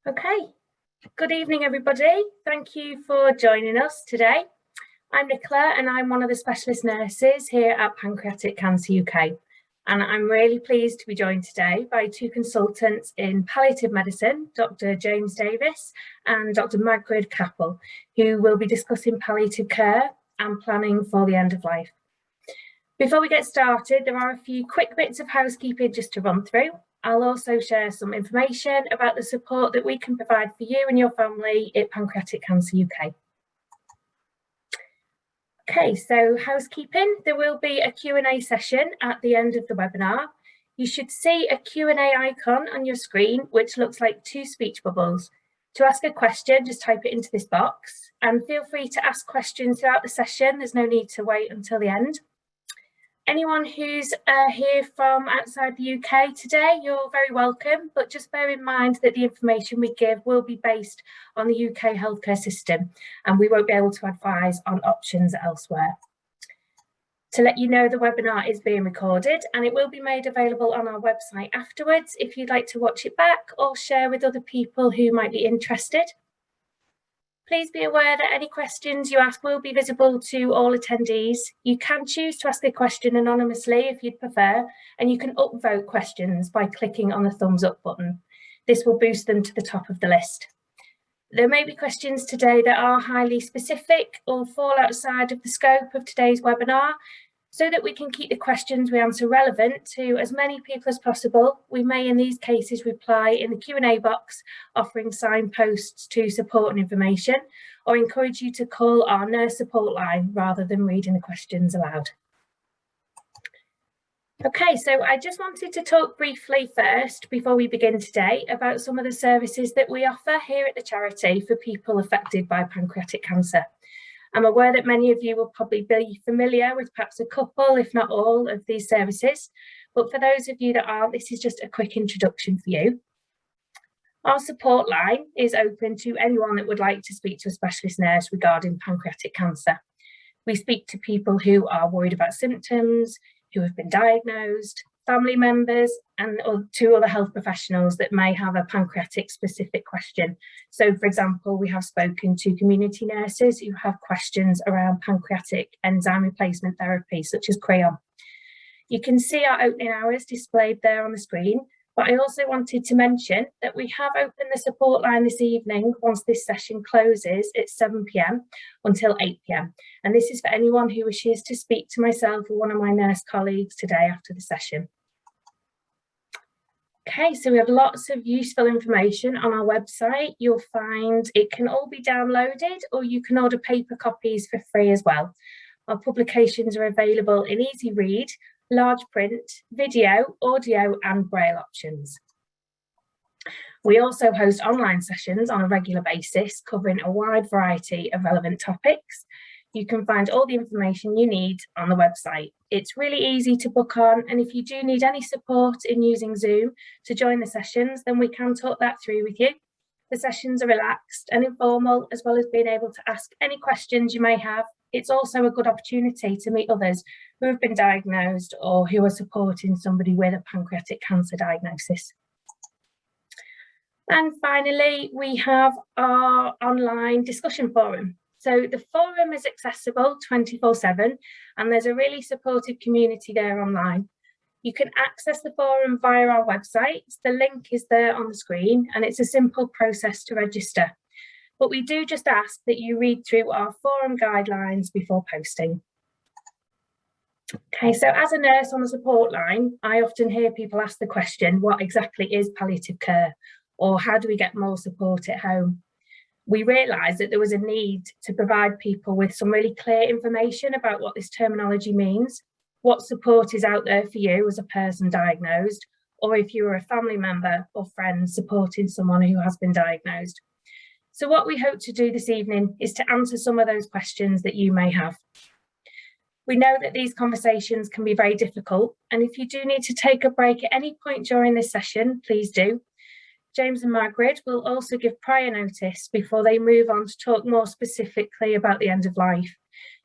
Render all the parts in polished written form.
Okay, good evening everybody. Thank you for joining us today. I'm Nicola and I'm one of the specialist nurses here at Pancreatic Cancer UK. And I'm really pleased to be joined today by two consultants in palliative medicine, Dr. James Davies and Dr. Margred Capel, who will be discussing palliative care and planning for the end of life. Before we get started, there are a few quick bits of housekeeping just to run through. I'll also share some information about the support that we can provide for you and your family at Pancreatic Cancer UK. Okay, so housekeeping, there will be a Q&A session at the end of the webinar. You should see a Q&A icon on your screen, which looks like two speech bubbles. To ask a question, just type it into this box and feel free to ask questions throughout the session. There's no need to wait until the end. Anyone who's here from outside the UK today, you're very welcome, but just bear in mind that the information we give will be based on the UK healthcare system and we won't be able to advise on options elsewhere. To let you know, the webinar is being recorded and it will be made available on our website afterwards if you'd like to watch it back or share with other people who might be interested. Please be aware that any questions you ask will be visible to all attendees. You can choose to ask a question anonymously if you'd prefer, and you can upvote questions by clicking on the thumbs up button. This will boost them to the top of the list. There may be questions today that are highly specific or fall outside of the scope of today's webinar. So that we can keep the questions we answer relevant to as many people as possible, we may in these cases reply in the Q&A box, offering signposts to support and information, or encourage you to call our nurse support line rather than reading the questions aloud. Okay, so I just wanted to talk briefly first, before we begin today, about some of the services that we offer here at the charity for people affected by pancreatic cancer. I'm aware that many of you will probably be familiar with perhaps a couple, if not all, of these services. But for those of you that aren't, this is just a quick introduction for you. Our support line is open to anyone that would like to speak to a specialist nurse regarding pancreatic cancer. We speak to people who are worried about symptoms, who have been diagnosed, family members, and to other health professionals that may have a pancreatic specific question. So for example, we have spoken to community nurses who have questions around pancreatic enzyme replacement therapy, such as CREON. You can see our opening hours displayed there on the screen, but I also wanted to mention that we have opened the support line this evening once this session closes at 7 p.m. until 8 p.m. And this is for anyone who wishes to speak to myself or one of my nurse colleagues today after the session. Okay, so we have lots of useful information on our website. You'll find it can all be downloaded or you can order paper copies for free as well. Our publications are available in easy read, large print, video, audio and braille options. We also host online sessions on a regular basis covering a wide variety of relevant topics. You can find all the information you need on the website. It's really easy to book on, and if you do need any support in using Zoom to join the sessions, then we can talk that through with you. The sessions are relaxed and informal, as well as being able to ask any questions you may have. It's also a good opportunity to meet others who have been diagnosed or who are supporting somebody with a pancreatic cancer diagnosis. And finally, we have our online discussion forum. So the forum is accessible 24/7 and there's a really supportive community there online. You can access the forum via our website. The link is there on the screen and it's a simple process to register. But we do just ask that you read through our forum guidelines before posting. Okay, so as a nurse on the support line, I often hear people ask the question, what exactly is palliative care? Or how do we get more support at home? We realised that there was a need to provide people with some really clear information about what this terminology means, what support is out there for you as a person diagnosed, or if you are a family member or friend supporting someone who has been diagnosed. So what we hope to do this evening is to answer some of those questions that you may have. We know that these conversations can be very difficult, and if you do need to take a break at any point during this session, please do. James and Margred will also give prior notice before they move on to talk more specifically about the end of life.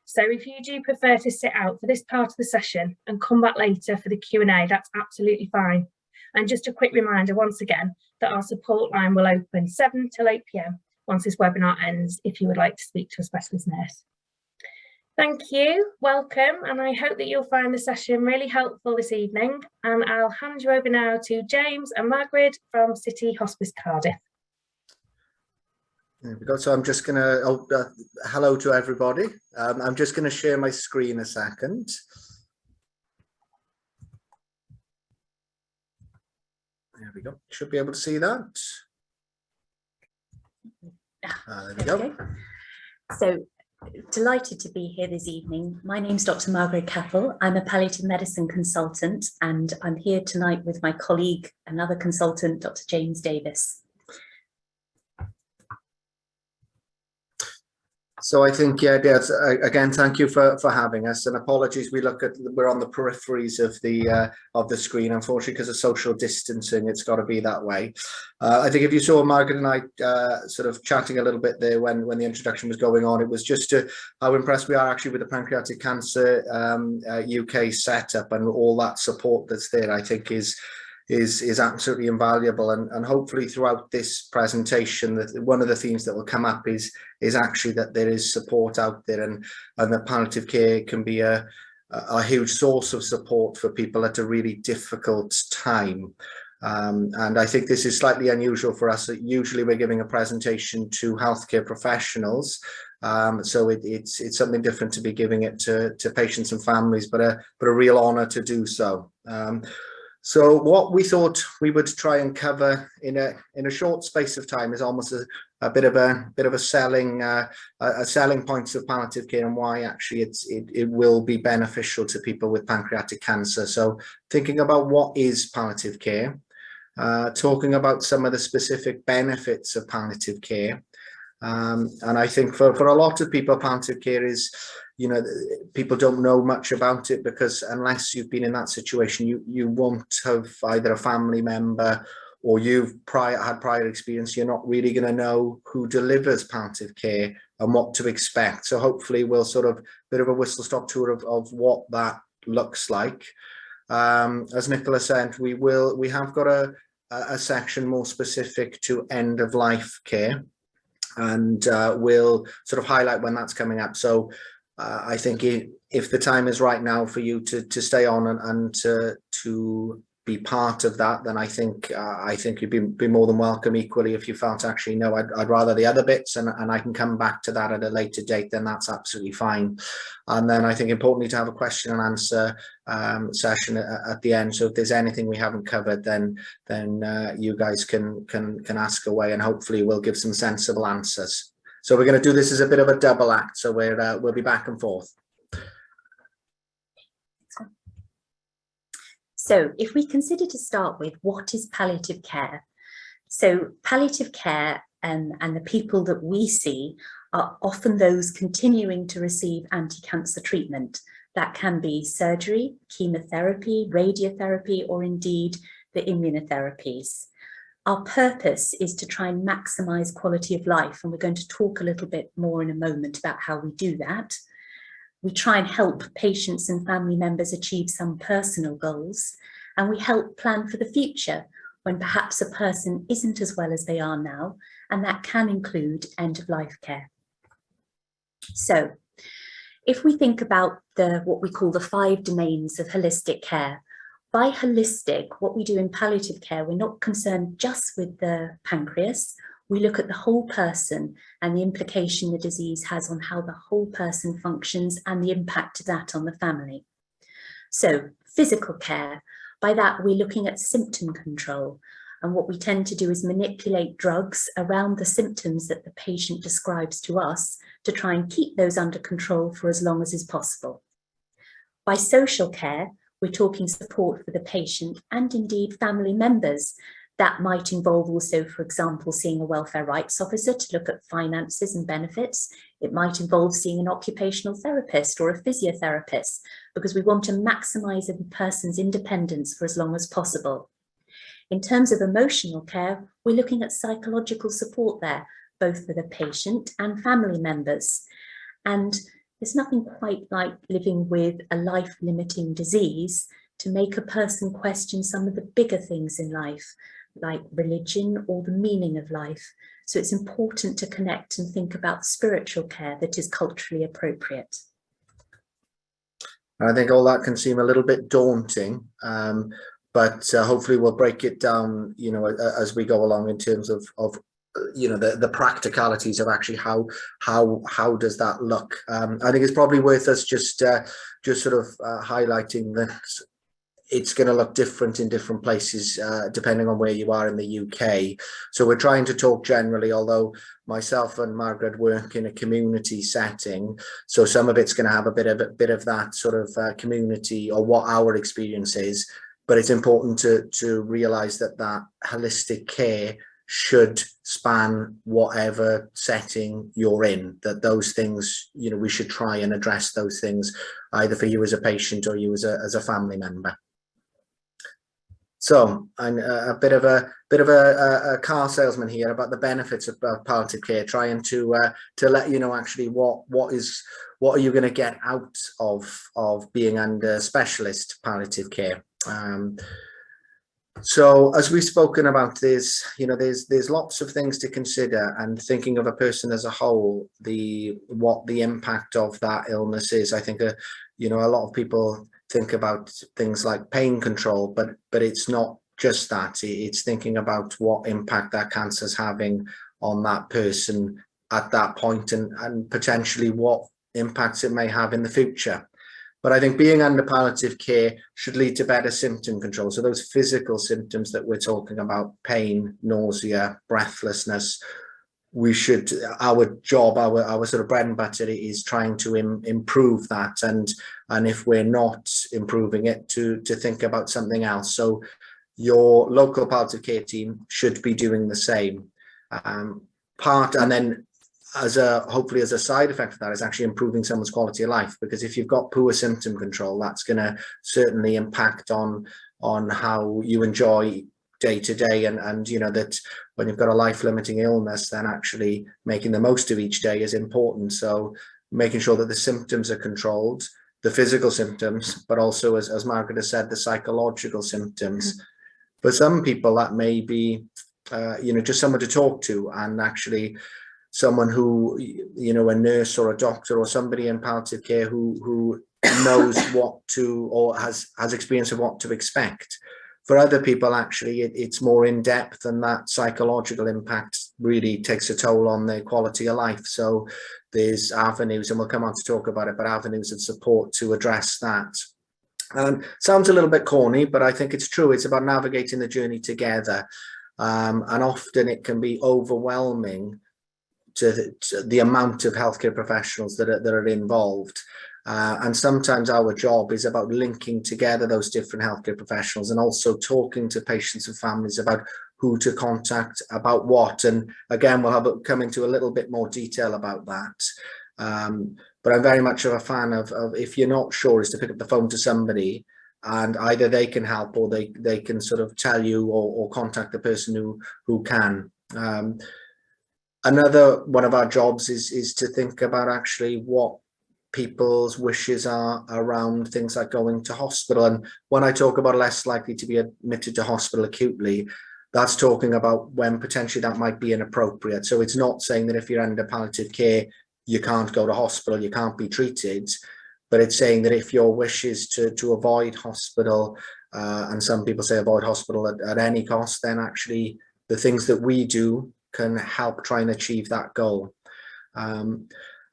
So if you do prefer to sit out for this part of the session and come back later for the Q&A, that's absolutely fine. And just a quick reminder once again that our support line will open 7 till 8 p.m. once this webinar ends if you would like to speak to a specialist nurse. Thank you, welcome, and I hope that you'll find the session really helpful this evening. And I'll hand you over now to James and Margred from City Hospice Cardiff. There we go. So I'm just going to, hello to everybody. I'm just going to share my screen a second. There we go. Should be able to see that. There we go. So delighted to be here this evening. My name's Dr. Margred Capel. I'm a palliative medicine consultant, and I'm here tonight with my colleague, another consultant, Dr. James Davies. So I think, yeah, again, thank you for having us, and apologies. We're on the peripheries of the screen, unfortunately, because of social distancing. It's got to be that way. I think if you saw Margaret and I sort of chatting a little bit there when the introduction was going on, it was just how impressed we are actually with the Pancreatic Cancer UK setup and all that support that's there. I think is absolutely invaluable, and hopefully throughout this presentation that one of the themes that will come up is actually that there is support out there, and that palliative care can be a huge source of support for people at a really difficult time. And I think this is slightly unusual for us. Usually we're giving a presentation to healthcare professionals, so it's something different to be giving it to patients and families, but a real honour to do so. So what we thought we would try and cover in a short space of time is almost a bit of a selling points of palliative care, and why actually it will be beneficial to people with pancreatic cancer. So thinking about what is palliative care, talking about some of the specific benefits of palliative care, and I think for a lot of people, palliative care is, you know, people don't know much about it, because unless you've been in that situation, you won't have either a family member or you've had prior experience. You're not really going to know who delivers palliative care and what to expect. So hopefully we'll sort of bit of a whistle-stop tour of what that looks like. As Nicola said, we have got a section more specific to end-of-life care, and we'll sort of highlight when that's coming up. So I think if the time is right now for you to stay on and to be part of that, then I think you'd be more than welcome. Equally, if you felt actually no, I'd rather the other bits, and I can come back to that at a later date, then that's absolutely fine. And then I think importantly to have a question and answer session at the end. So if there's anything we haven't covered, then you guys can ask away, and hopefully we'll give some sensible answers. So we're going to do this as a bit of a double act. So we'll be back and forth. So if we consider to start with, what is palliative care? So palliative care and the people that we see are often those continuing to receive anti-cancer treatment. That can be surgery, chemotherapy, radiotherapy, or indeed the immunotherapies. Our purpose is to try and maximise quality of life, and we're going to talk a little bit more in a moment about how we do that. We try and help patients and family members achieve some personal goals, and we help plan for the future when perhaps a person isn't as well as they are now, and that can include end-of-life care. So if we think about what we call the 5 domains of holistic care, by holistic, what we do in palliative care, we're not concerned just with the pancreas. We look at the whole person and the implication the disease has on how the whole person functions and the impact of that on the family. So physical care, by that we're looking at symptom control. And what we tend to do is manipulate drugs around the symptoms that the patient describes to us to try and keep those under control for as long as is possible. By social care, we're talking support for the patient and indeed family members. That might involve also, for example, seeing a welfare rights officer to look at finances and benefits. It might involve seeing an occupational therapist or a physiotherapist, because we want to maximise a person's independence for as long as possible. In terms of emotional care, we're looking at psychological support there, both for the patient and family members. And there's nothing quite like living with a life-limiting disease to make a person question some of the bigger things in life, like religion or the meaning of life. So it's important to connect and think about spiritual care that is culturally appropriate. I think all that can seem a little bit daunting, but hopefully we'll break it down, you know, as we go along in terms of you know, the practicalities of actually how does that look. I think it's probably worth us just sort of highlighting that it's going to look different in different places depending on where you are in the UK. So we're trying to talk generally, although myself and Margred work in a community setting, so some of it's going to have a bit of that sort of community or what our experience is. But it's important to realise that holistic care should span whatever setting you're in, that those things, you know, we should try and address those things either for you as a patient or you as a family member. So I'm a bit of a car salesman here about the benefits of palliative care, trying to let you know actually what are you going to get out of being under specialist palliative care. So as we've spoken about, there's lots of things to consider, and thinking of a person as a whole, what the impact of that illness is. I think you know, a lot of people think about things like pain control, but it's not just that. It's thinking about what impact that cancer is having on that person at that point, and potentially what impacts it may have in the future. But I think being under palliative care should lead to better symptom control. So those physical symptoms that we're talking about, pain, nausea, breathlessness, our job, our sort of bread and butter is trying to improve that. And if we're not improving it, to think about something else. So your local palliative care team should be doing the same and then hopefully as a side effect of that is actually improving someone's quality of life, because if you've got poor symptom control, that's going to certainly impact on how you enjoy day to day, and you know that when you've got a life-limiting illness, then actually making the most of each day is important. So making sure that the symptoms are controlled, the physical symptoms, but also, as Margaret has said, the psychological symptoms. For some people that may be you know, just someone to talk to, and actually someone who, you know, a nurse or a doctor or somebody in palliative care who knows what to, or has experience of what to expect. For other people, actually, it's more in depth, and that psychological impact really takes a toll on their quality of life. So there's avenues, and we'll come on to talk about it, but avenues of support to address that. Sounds a little bit corny, but I think it's true. It's about navigating the journey together. And often it can be overwhelming to the amount of healthcare professionals that are involved. And sometimes our job is about linking together those different healthcare professionals, and also talking to patients and families about who to contact, about what. And again, we'll come into a little bit more detail about that. But I'm very much of a fan of if you're not sure, is to pick up the phone to somebody, and either they can help, or they can sort of tell you, or contact the person who can. Another one of our jobs is to think about actually what people's wishes are around things like going to hospital. And when I talk about less likely to be admitted to hospital acutely, that's talking about when potentially that might be inappropriate. So it's not saying that if you're under palliative care, you can't go to hospital, you can't be treated, but it's saying that if your wish is to avoid hospital, and some people say avoid hospital at any cost, then actually the things that we do can help try and achieve that goal.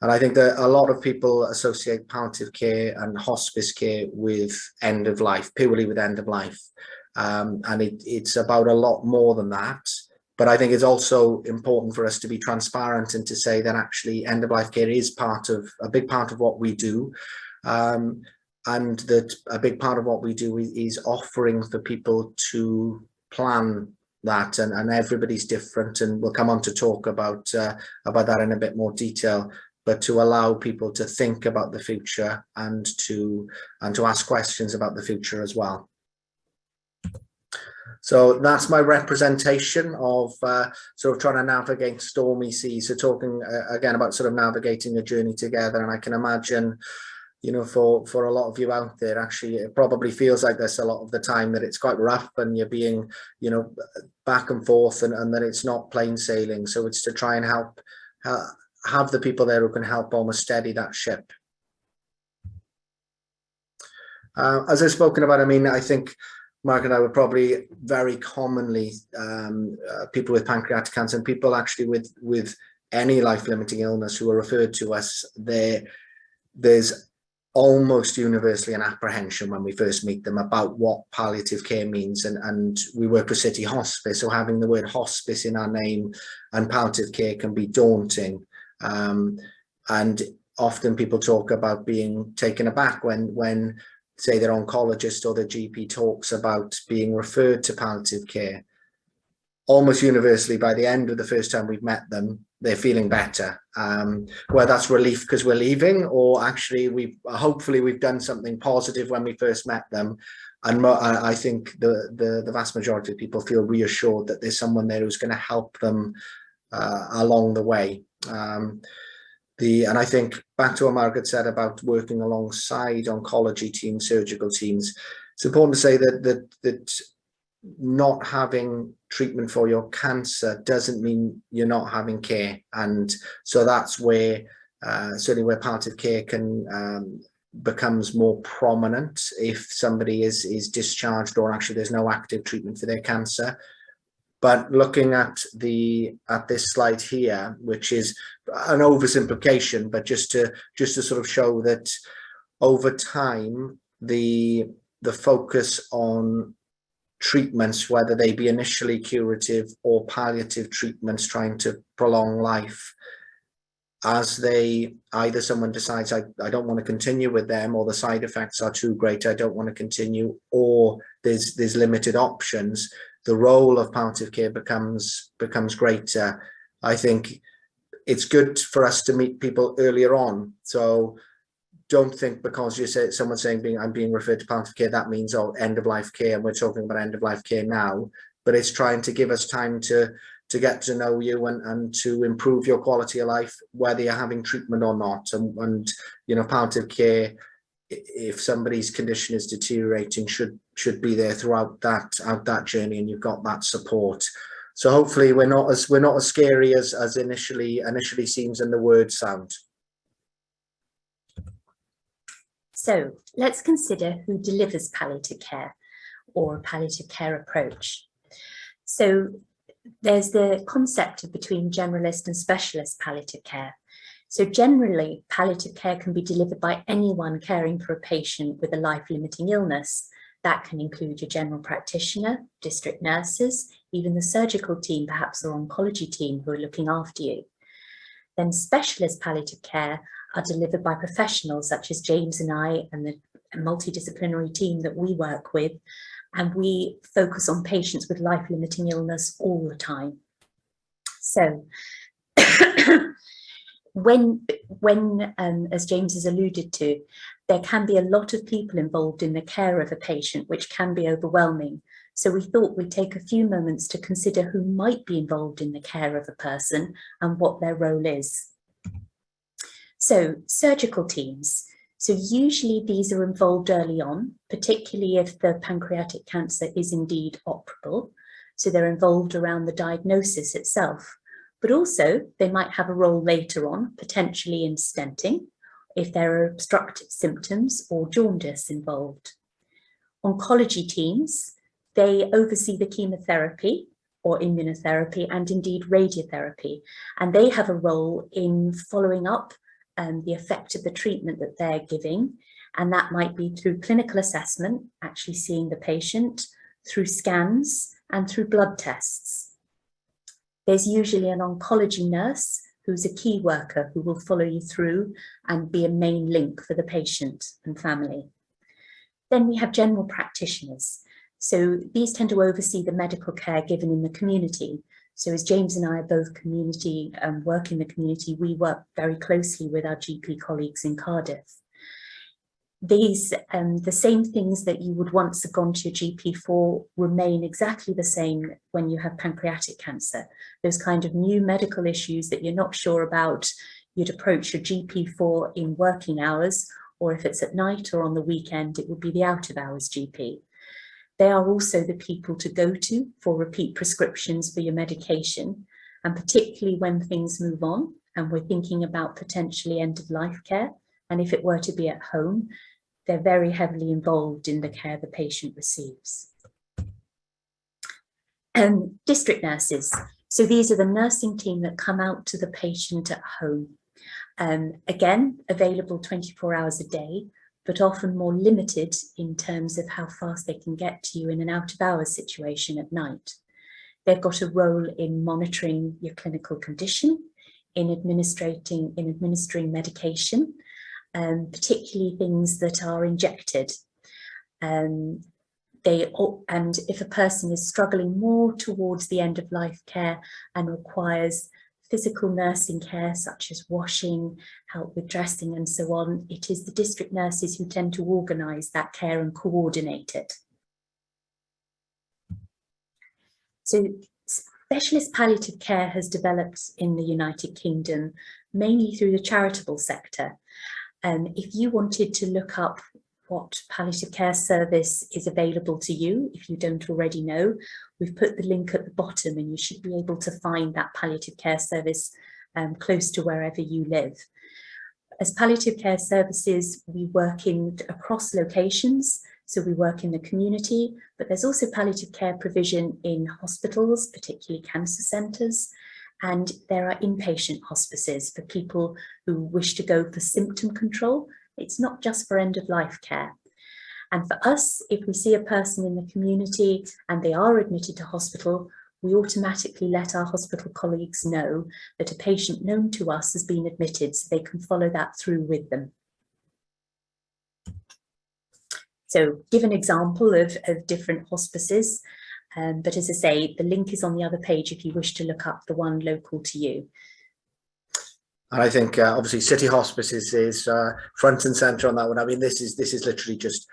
And I think that a lot of people associate palliative care and hospice care with end of life, purely with end of life. And it's about a lot more than that. But I think it's also important for us to be transparent and to say that actually end of life care is a big part of what we do. And that a big part of what we do is offering for people to plan that, and everybody's different, and we'll come on to talk about that in a bit more detail, but to allow people to think about the future and to ask questions about the future as well. So that's my representation of sort of trying to navigate stormy seas. So talking again about sort of navigating a journey together, and I can imagine you know, for a lot of you out there, actually, it probably feels like this a lot of the time, that it's quite rough and you're being, you know, back and forth, and that it's not plain sailing. So it's to try and help, have the people there who can help almost steady that ship. As I've spoken about, I mean, I think Mark and I were probably very commonly people with pancreatic cancer, and people actually with any life-limiting illness who are referred to us. There's almost universally an apprehension when we first meet them about what palliative care means, and we work with City Hospice, so having the word hospice in our name and palliative care can be daunting, and often people talk about being taken aback when say their oncologist or their GP talks about being referred to palliative care. Almost universally, by the end of the first time we've met them, they're feeling better. Whether that's relief because we're leaving, or actually hopefully we've done something positive when we first met them. And I think the vast majority of people feel reassured that there's someone there who's going to help them along the way. And I think back to what Margred said about working alongside oncology teams, surgical teams, it's important to say that not having treatment for your cancer doesn't mean you're not having care. And so that's where certainly where palliative care can becomes more prominent if somebody is discharged, or actually there's no active treatment for their cancer. But looking at this slide here, which is an oversimplification, but just to sort of show that over time the focus on treatments, whether they be initially curative or palliative treatments trying to prolong life, as either someone decides I don't want to continue with them, or the side effects are too great, I don't want to continue, or there's limited options, the role of palliative care becomes greater. I think it's good for us to meet people earlier on. So don't think because you say someone's saying I'm being referred to palliative care, that means end of life care, and we're talking about end of life care now. But it's trying to give us time to get to know you and to improve your quality of life, whether you're having treatment or not. And you know, palliative care, if somebody's condition is deteriorating, should be there throughout that journey, and you've got that support. So hopefully we're not as scary as initially seems and the words sound. So let's consider who delivers palliative care, or a palliative care approach. So there's the concept of between generalist and specialist palliative care. So generally, palliative care can be delivered by anyone caring for a patient with a life-limiting illness. That can include your general practitioner, district nurses, even the surgical team, perhaps, or oncology team who are looking after you. Then specialist palliative care are delivered by professionals such as James and I and the multidisciplinary team that we work with, and we focus on patients with life-limiting illness all the time. So when as James has alluded to, there can be a lot of people involved in the care of a patient, which can be overwhelming. So we thought we'd take a few moments to consider who might be involved in the care of a person and what their role is. So surgical teams. So usually these are involved early on, particularly if the pancreatic cancer is indeed operable. So they're involved around the diagnosis itself, but also they might have a role later on, potentially in stenting, if there are obstructive symptoms or jaundice involved. Oncology teams, they oversee the chemotherapy or immunotherapy and indeed radiotherapy, and they have a role in following up the effect of the treatment that they're giving, and that might be through clinical assessment, actually seeing the patient, through scans and through blood tests. There's usually an oncology nurse who's a key worker who will follow you through and be a main link for the patient and family. Then we have general practitioners. So these tend to oversee the medical care given in the community. So as James and I are both community work in the community, we work very closely with our GP colleagues in Cardiff. These, the same things that you would once have gone to your GP for remain exactly the same when you have pancreatic cancer. Those kind of new medical issues that you're not sure about, you'd approach your GP for in working hours, or if it's at night or on the weekend, it would be the out of hours GP. They are also the people to go to for repeat prescriptions for your medication, and particularly when things move on and we're thinking about potentially end of life care. And if it were to be at home, they're very heavily involved in the care the patient receives. District nurses. So these are the nursing team that come out to the patient at home. Again, available 24 hours a day, but often more limited in terms of how fast they can get to you in an out of hours situation at night. They've got a role in monitoring your clinical condition, in administering medication, particularly things that are injected. And if a person is struggling more towards the end of life care and requires physical nursing care such as washing, help with dressing and so on, it is the district nurses who tend to organise that care and coordinate it. So specialist palliative care has developed in the United Kingdom mainly through the charitable sector. If you wanted to look up what palliative care service is available to you, if you don't already know, we've put the link at the bottom and you should be able to find that palliative care service close to wherever you live. As palliative care services, we work across locations, so we work in the community, but there's also palliative care provision in hospitals, particularly cancer centres, and there are inpatient hospices for people who wish to go for symptom control. It's not just for end-of-life care. And for us, if we see a person in the community and they are admitted to hospital, we automatically let our hospital colleagues know that a patient known to us has been admitted, so they can follow that through with them. So give an example of different hospices, but as I say, the link is on the other page if you wish to look up the one local to you. And I think obviously City Hospice is front and centre on that one. I mean, this is literally just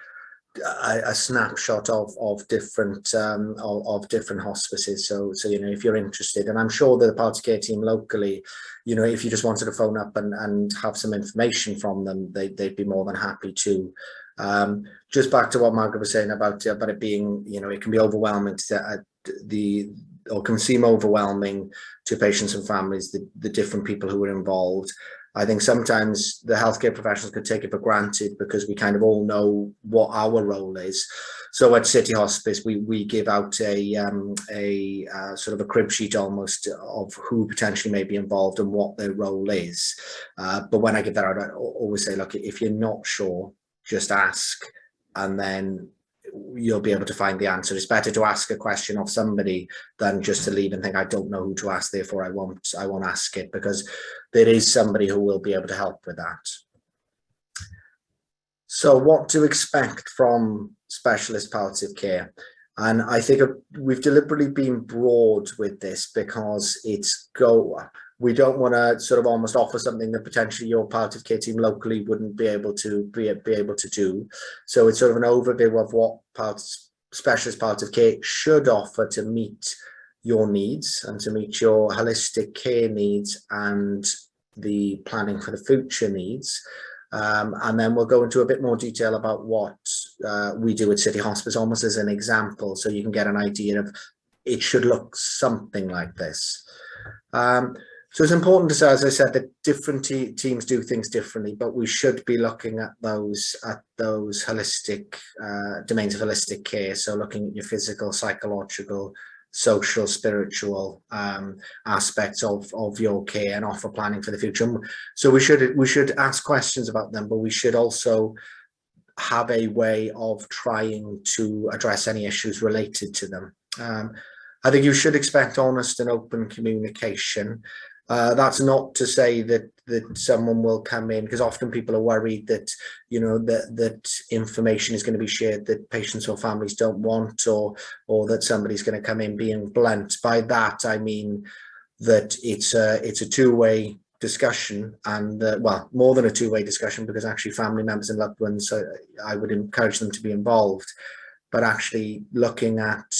a snapshot of different hospices. So you know, if you're interested, and I'm sure the palliative care team locally, you know, if you just wanted to phone up and have some information from them, they'd be more than happy to. Just back to what Margred was saying about it being, you know, it can be overwhelming or can seem overwhelming to patients and families, the different people who are involved. I think sometimes the healthcare professionals could take it for granted because we kind of all know what our role is. So at City Hospice, we give out a sort of a crib sheet almost of who potentially may be involved and what their role is. But when I give that out, I always say, look, if you're not sure, just ask, and then you'll be able to find the answer. It's better to ask a question of somebody than just to leave and think, I don't know who to ask, therefore I won't ask it, because there is somebody who will be able to help with that. So what to expect from specialist palliative care? And I think we've deliberately been broad with this because we don't want to sort of almost offer something that potentially your palliative care team locally wouldn't be able to do. So it's sort of an overview of what specialist palliative care should offer to meet your needs and to meet your holistic care needs and the planning for the future needs. And then we'll go into a bit more detail about what we do at City Hospice, almost as an example, so you can get an idea of it should look something like this. So it's important to say, as I said, that different teams do things differently, but we should be looking at those holistic domains of holistic care. So looking at your physical, psychological, social, spiritual aspects of your care and offer planning for the future. So we should ask questions about them, but we should also have a way of trying to address any issues related to them. I think you should expect honest and open communication. That's not to say that someone will come in, because often people are worried that, you know, that information is going to be shared that patients or families don't want, or that somebody's going to come in being blunt. By that I mean that it's a two-way discussion, and well, more than a two-way discussion, because actually family members and loved ones, I would encourage them to be involved, but actually looking at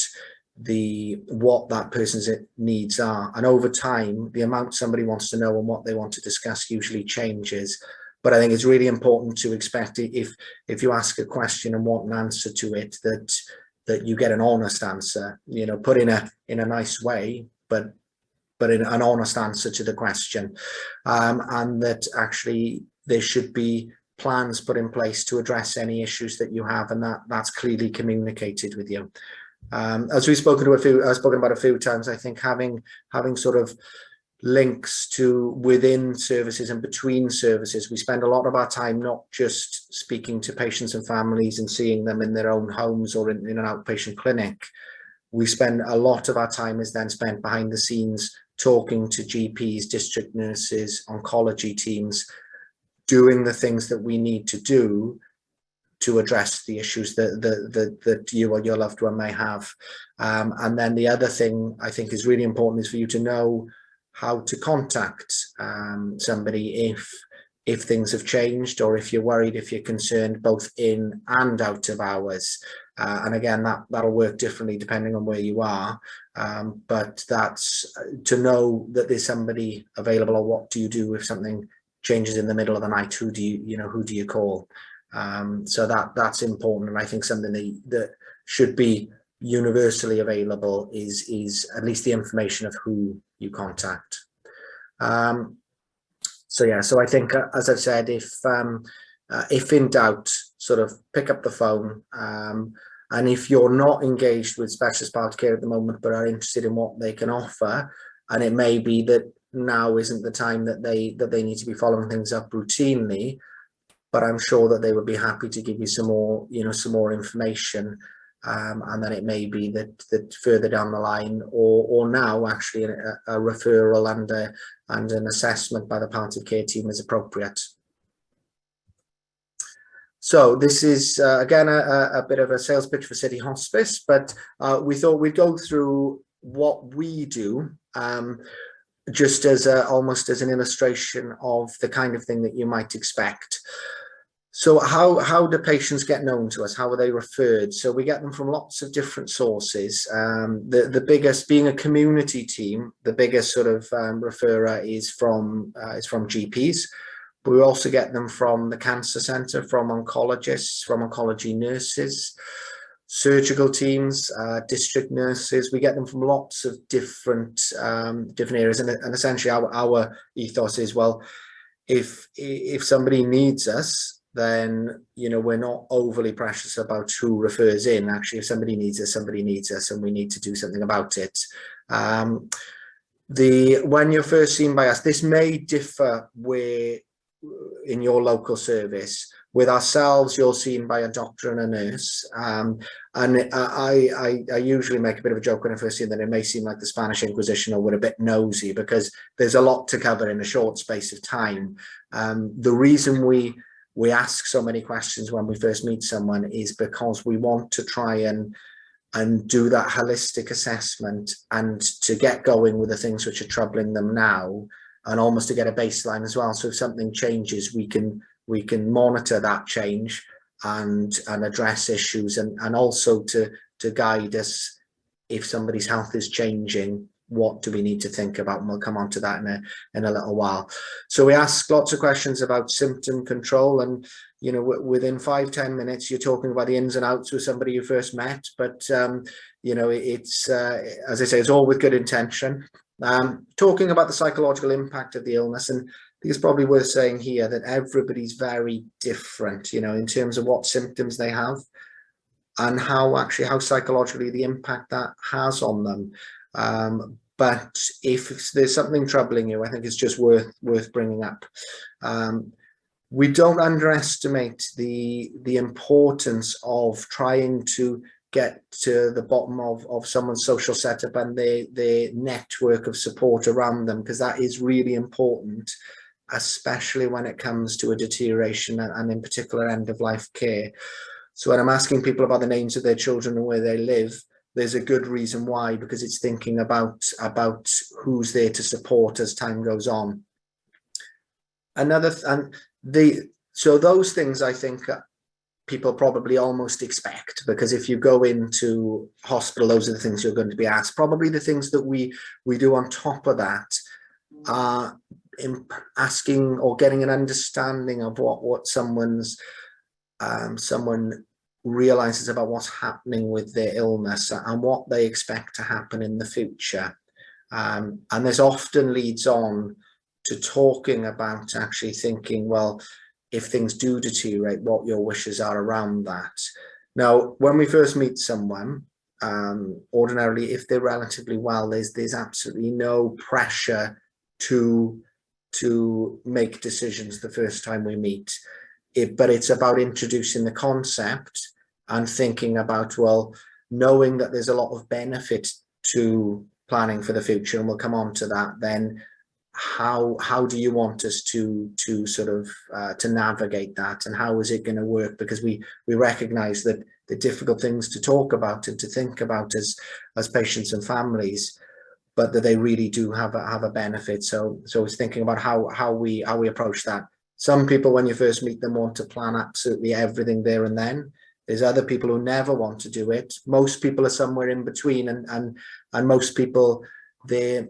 what that person's needs are. And over time, the amount somebody wants to know and what they want to discuss usually changes, But I think it's really important to expect if you ask a question and want an answer to it, that you get an honest answer, you know, put in a nice way, but in an honest answer to the question, and that actually there should be plans put in place to address any issues that you have, and that's clearly communicated with you. As we've spoken about a few times, I think having sort of links to within services and between services. We spend a lot of our time not just speaking to patients and families and seeing them in their own homes or in an outpatient clinic. We spend a lot of our time is then spent behind the scenes talking to GPs, district nurses, oncology teams, doing the things that we need to do to address the issues that you or your loved one may have. And then the other thing I think is really important is for you to know how to contact somebody if things have changed, or if you're worried, if you're concerned, both in and out of hours. And again, that'll work differently depending on where you are. But that's to know that there's somebody available, or what do you do if something changes in the middle of the night? Who do you call? So that's important, and I think something that should be universally available is at least the information of who you contact. So I think, as I've said, if in doubt, sort of pick up the phone, and if you're not engaged with specialist palliative care at the moment but are interested in what they can offer, and it may be that now isn't the time that they need to be following things up routinely, but I'm sure that they would be happy to give you some more information. And then it may be that further down the line, or now actually a referral and an assessment by the palliative care team is appropriate. So this is again a bit of a sales pitch for City Hospice, but we thought we'd go through what we do, just as almost as an illustration of the kind of thing that you might expect. So how do patients get known to us? How are they referred? So we get them from lots of different sources. The biggest, being a community team, the biggest sort of referrer is from GPs. But we also get them from the cancer centre, from oncologists, from oncology nurses, surgical teams, district nurses. We get them from lots of different areas, and essentially our ethos is, well, if somebody needs us, then we're not overly precious about who refers in. Actually, if somebody needs us, and we need to do something about it. When you're first seen by us, this may differ where in your local service. With ourselves, you're seen by a doctor and a nurse, and I usually make a bit of a joke when I first see that it may seem like the Spanish Inquisition, or we're a bit nosy, because there's a lot to cover in a short space of time. The reason we ask so many questions when we first meet someone is because we want to try and do that holistic assessment, and to get going with the things which are troubling them now, and almost to get a baseline as well. So if something changes, we can monitor that change and address issues, and also to guide us if somebody's health is changing. What do we need to think about? And we'll come on to that in a little while. So we ask lots of questions about symptom control, and within 5-10 minutes you're talking about the ins and outs with somebody you first met. But it's as I say, it's all with good intention. Talking about the psychological impact of the illness, and I think it's probably worth saying here that everybody's very different, in terms of what symptoms they have, and how psychologically the impact that has on them. But if there's something troubling you, I think it's just worth bringing up. We don't underestimate the importance of trying to get to the bottom of someone's social setup and their network of support around them, because that is really important, especially when it comes to a deterioration and in particular end of life care. So when I'm asking people about the names of their children and where they live, there's a good reason why, because it's thinking about who's there to support as time goes on. So those things I think people probably almost expect, because if you go into hospital, those are the things you're going to be asked. Probably the things that we do on top of that are asking or getting an understanding of what someone realizes about what's happening with their illness and what they expect to happen in the future. And this often leads on to talking about actually thinking, well, if things do deteriorate, what your wishes are around that. Now, when we first meet someone, ordinarily, if they're relatively well, there's absolutely no pressure to make decisions the first time we meet. But it's about introducing the concept and thinking about, well, knowing that there's a lot of benefit to planning for the future, and we'll come on to that, then how do you want us to sort of to navigate that, and how is it going to work? Because we recognize that the difficult things to talk about and to think about as patients and families, but that they really do have a benefit. So it's thinking about how we approach that. Some people, when you first meet them, want to plan absolutely everything there and then. There's other people who never want to do it. Most people are somewhere in between, and most people, they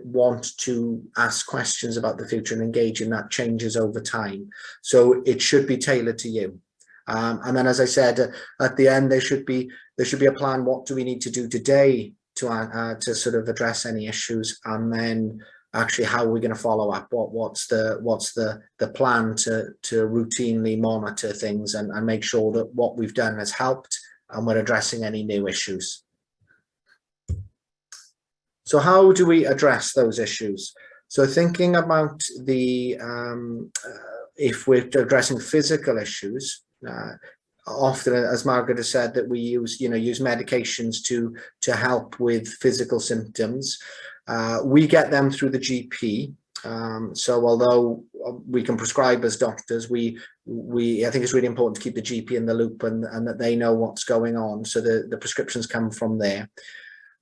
want to ask questions about the future and engage in that, changes over time. So it should be tailored to you. And then, as I said, at the end, there should be a plan. What do we need to do today to sort of address any issues? And then actually, how are we going to follow up? What's the plan to routinely monitor things and make sure that what we've done has helped and we're addressing any new issues. So how do we address those issues? So thinking about the if we're addressing physical issues, often, as Margred has said, that we use medications to help with physical symptoms. We get them through the GP. So although we can prescribe as doctors, I think it's really important to keep the GP in the loop and that they know what's going on. So the prescriptions come from there.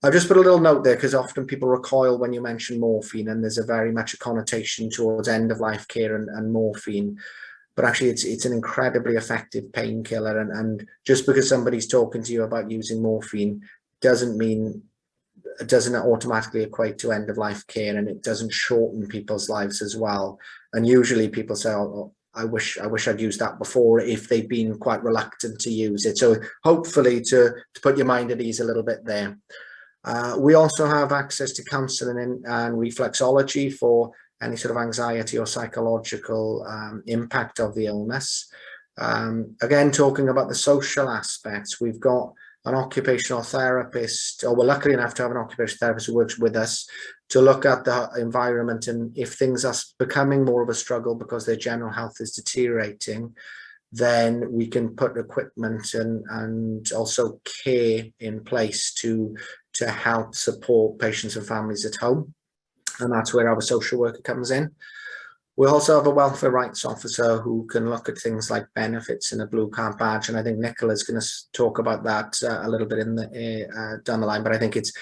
I've just put a little note there because often people recoil when you mention morphine, and there's a very much a connotation towards end-of-life care and morphine. But actually, it's an incredibly effective painkiller, and just because somebody's talking to you about using morphine doesn't automatically equate to end-of-life care, and it doesn't shorten people's lives as well. And usually people say, oh, I wish I'd used that before, if they've been quite reluctant to use it. So hopefully to put your mind at ease a little bit there. We also have access to counselling and reflexology for any sort of anxiety or psychological impact of the illness. Again, talking about the social aspects, we've got an occupational therapist, or we're lucky enough to have an occupational therapist who works with us to look at the environment, and if things are becoming more of a struggle because their general health is deteriorating, then we can put equipment and also care in place to help support patients and families at home. And that's where our social worker comes in. We also have a welfare rights officer who can look at things like benefits in a blue card badge, and I think Nicola is going to talk about that a little bit in the down the line. But I think it's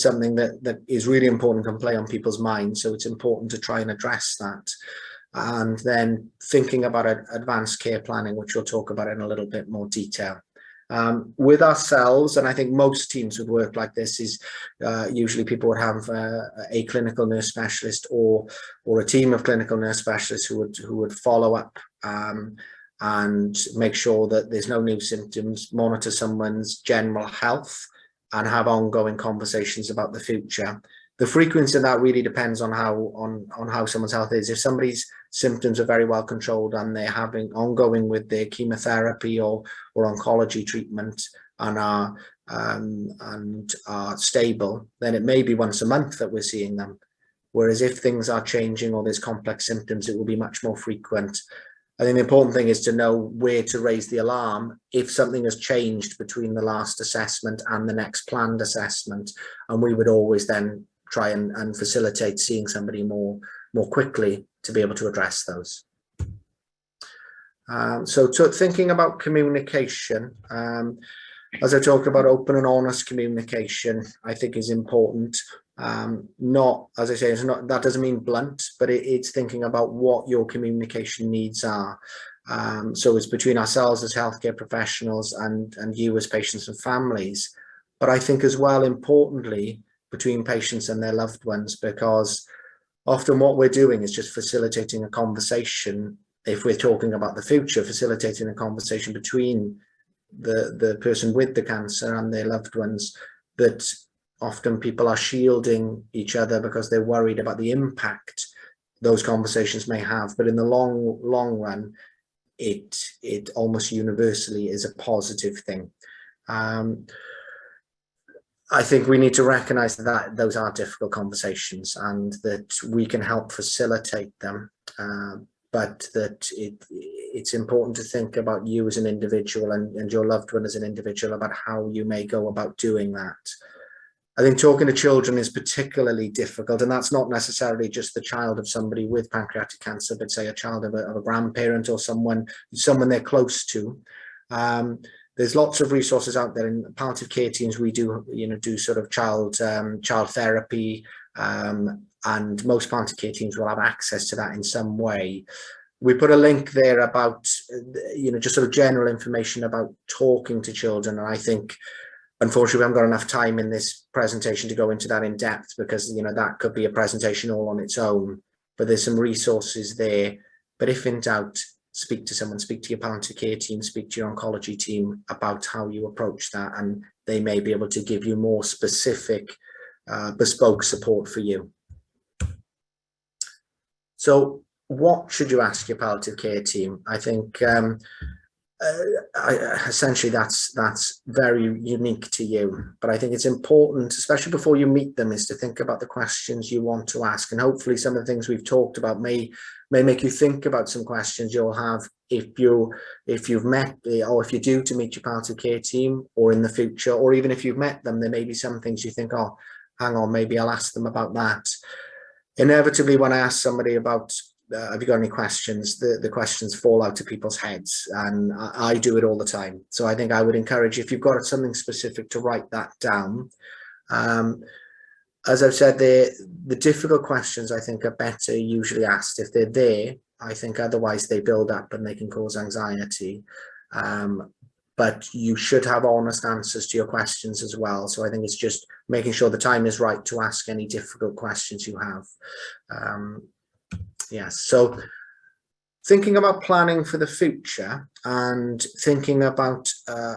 something that is really important, can play on people's minds. So it's important to try and address that. And then thinking about advanced care planning, which we'll talk about in a little bit more detail. With ourselves, and I think most teams would work like this, is usually people would have a clinical nurse specialist or a team of clinical nurse specialists who would follow up and make sure that there's no new symptoms, monitor someone's general health, and have ongoing conversations about the future. The frequency of that really depends on how someone's health is. If somebody's symptoms are very well controlled and they're having ongoing with their chemotherapy or oncology treatment and are stable, then it may be once a month that we're seeing them. Whereas if things are changing or there's complex symptoms, it will be much more frequent. I think the important thing is to know where to raise the alarm if something has changed between the last assessment and the next planned assessment, and we would always then try and facilitate seeing somebody more quickly to be able to address those. So thinking about communication, as I talked about, open and honest communication, I think is important. Not, as I say, that doesn't mean blunt, but it's thinking about what your communication needs are. So it's between ourselves as healthcare professionals and you as patients and families, but I think as well, importantly, between patients and their loved ones, because often what we're doing is just facilitating a conversation. If we're talking about the future, facilitating a conversation between the person with the cancer and their loved ones, that often people are shielding each other because they're worried about the impact those conversations may have. But in the long run, it almost universally is a positive thing. I think we need to recognize that those are difficult conversations and that we can help facilitate them, but that it's important to think about you as an individual and your loved one as an individual about how you may go about doing that. I think talking to children is particularly difficult, and that's not necessarily just the child of somebody with pancreatic cancer, but say a child of a grandparent or someone they're close to. There's lots of resources out there. In palliative care teams, we do sort of child therapy, and most palliative care teams will have access to that in some way. We put a link there about just sort of general information about talking to children, and I think unfortunately we haven't got enough time in this presentation to go into that in depth, because that could be a presentation all on its own. But there's some resources there. But if in doubt, speak to someone, speak to your palliative care team, speak to your oncology team about how you approach that, and they may be able to give you more specific, bespoke support for you. So what should you ask your palliative care team? I think essentially that's very unique to you, but I think it's important, especially before you meet them, is to think about the questions you want to ask. And hopefully some of the things we've talked about may make you think about some questions you'll have if you've met, or if you're due to meet your palliative care team, or in the future, or even if you've met them, there may be some things you think, oh, hang on, maybe I'll ask them about that. Inevitably, when I ask somebody about have you got any questions, the questions fall out of people's heads, and I do it all the time. So I think I would encourage, if you've got something specific, to write that down. As I've said, the difficult questions I think are better usually asked if they're there. I think otherwise they build up and they can cause anxiety. But you should have honest answers to your questions as well. So I think it's just making sure the time is right to ask any difficult questions you have. Yes, so thinking about planning for the future and thinking about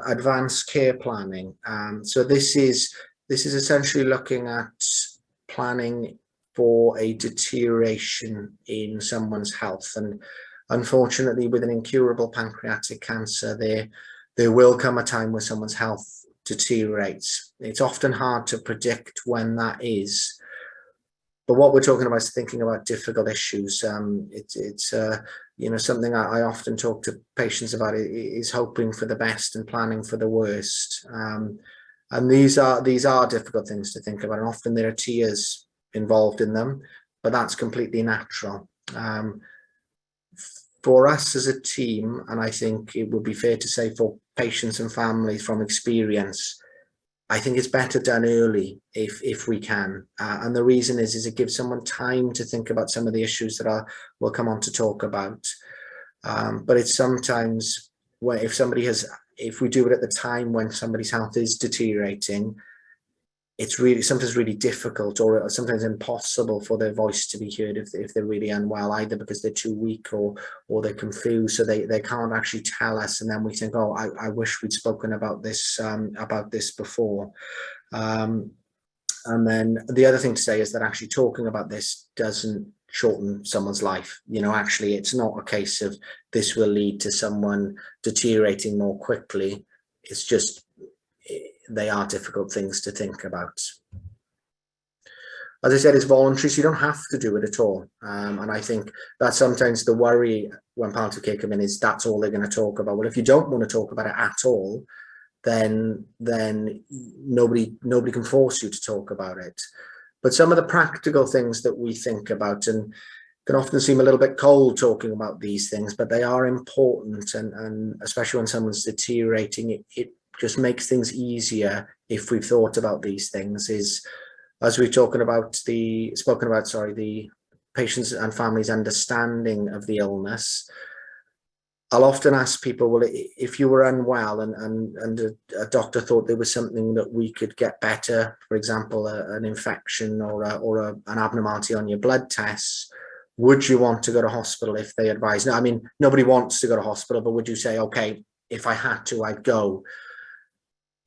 advanced care planning. So this is essentially looking at planning for a deterioration in someone's health. And unfortunately, with an incurable pancreatic cancer, there will come a time where someone's health deteriorates. It's often hard to predict when that is. But what we're talking about is thinking about difficult issues. It's something I often talk to patients about, is hoping for the best and planning for the worst. And these are difficult things to think about, and often there are tears involved in them, but that's completely natural. For us as a team, and I think it would be fair to say for patients and families from experience, I think it's better done early if we can. And the reason is it gives someone time to think about some of the issues that we'll come on to talk about. But it's sometimes if we do it at the time when somebody's health is deteriorating, it's sometimes really difficult, or sometimes impossible, for their voice to be heard if they're really unwell, either because they're too weak or they're confused, so they can't actually tell us, and then we think, oh, I wish we'd spoken about this before. And then the other thing to say is that actually talking about this doesn't shorten someone's life. Actually, it's not a case of this will lead to someone deteriorating more quickly. It's just they are difficult things to think about. As I said, it's voluntary, so you don't have to do it at all. And I think that's sometimes the worry when palliative care come in, is that's all they're going to talk about. Well, if you don't want to talk about it at all, then nobody can force you to talk about it. But some of the practical things that we think about, and can often seem a little bit cold talking about these things, but they are important, and especially when someone's deteriorating, it just makes things easier if we've thought about these things, is, as we've spoken about the patients and families' understanding of the illness. I'll often ask people, well, if you were unwell and a doctor thought there was something that we could get better, for example, an infection or an abnormality on your blood tests, would you want to go to hospital if they advise? Now, I mean, nobody wants to go to hospital, but would you say, okay, if I had to, I'd go?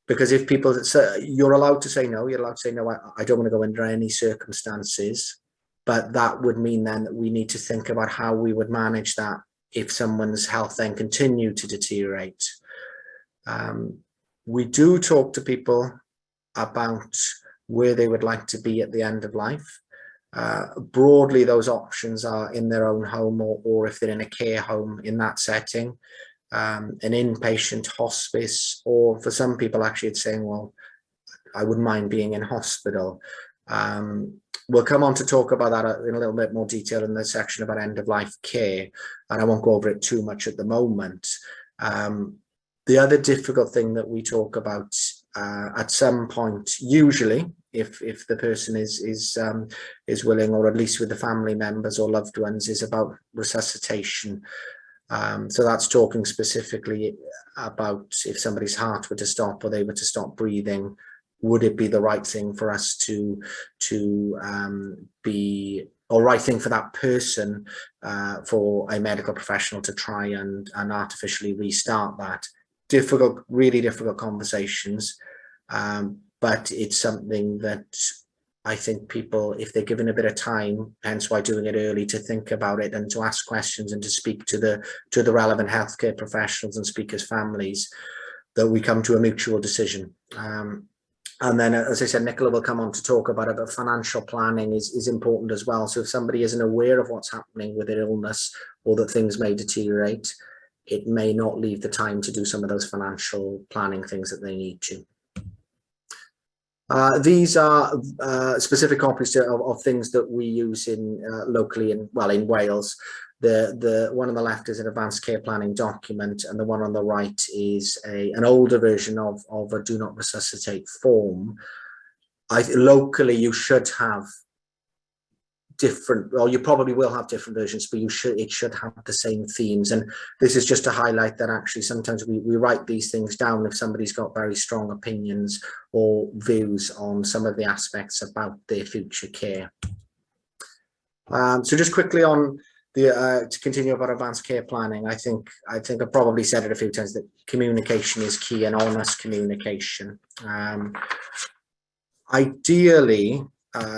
Because if people say, you're allowed to say no, you're allowed to say, no, I don't want to go under any circumstances, but that would mean then that we need to think about how we would manage that if someone's health then continued to deteriorate. We do talk to people about where they would like to be at the end of life. Broadly, those options are in their own home or if they're in a care home in that setting, an inpatient hospice, or for some people actually it's saying, well, I wouldn't mind being in hospital. We'll come on to talk about that in a little bit more detail in the section about end-of-life care, and I won't go over it too much at the moment. The other difficult thing that we talk about at some point, usually, if the person is willing, or at least with the family members or loved ones, is about resuscitation. So that's talking specifically about if somebody's heart were to stop or they were to stop breathing, would it be the right thing for us to be, or right thing for that person, for a medical professional to try and artificially restart that? Difficult, really difficult conversations, but it's something that I think people, if they're given a bit of time, hence why doing it early, to think about it and to ask questions and to speak to the relevant healthcare professionals and speakers' families, that we come to a mutual decision. And then, as I said, Nicola will come on to talk about it, but financial planning is important as well. So if somebody isn't aware of what's happening with their illness or that things may deteriorate, it may not leave the time to do some of those financial planning things that they need to. These are specific copies of things that we use in locally in Wales. The one on the left is an advanced care planning document, and the one on the right is an older version of a do not resuscitate form. Locally, you should have different, or you probably will have different versions, but it should have the same themes. And this is just to highlight that actually sometimes we write these things down if somebody's got very strong opinions or views on some of the aspects about their future care. So just quickly on the to continue about advanced care planning, I think I've probably said it a few times that communication is key, and honest communication. Ideally,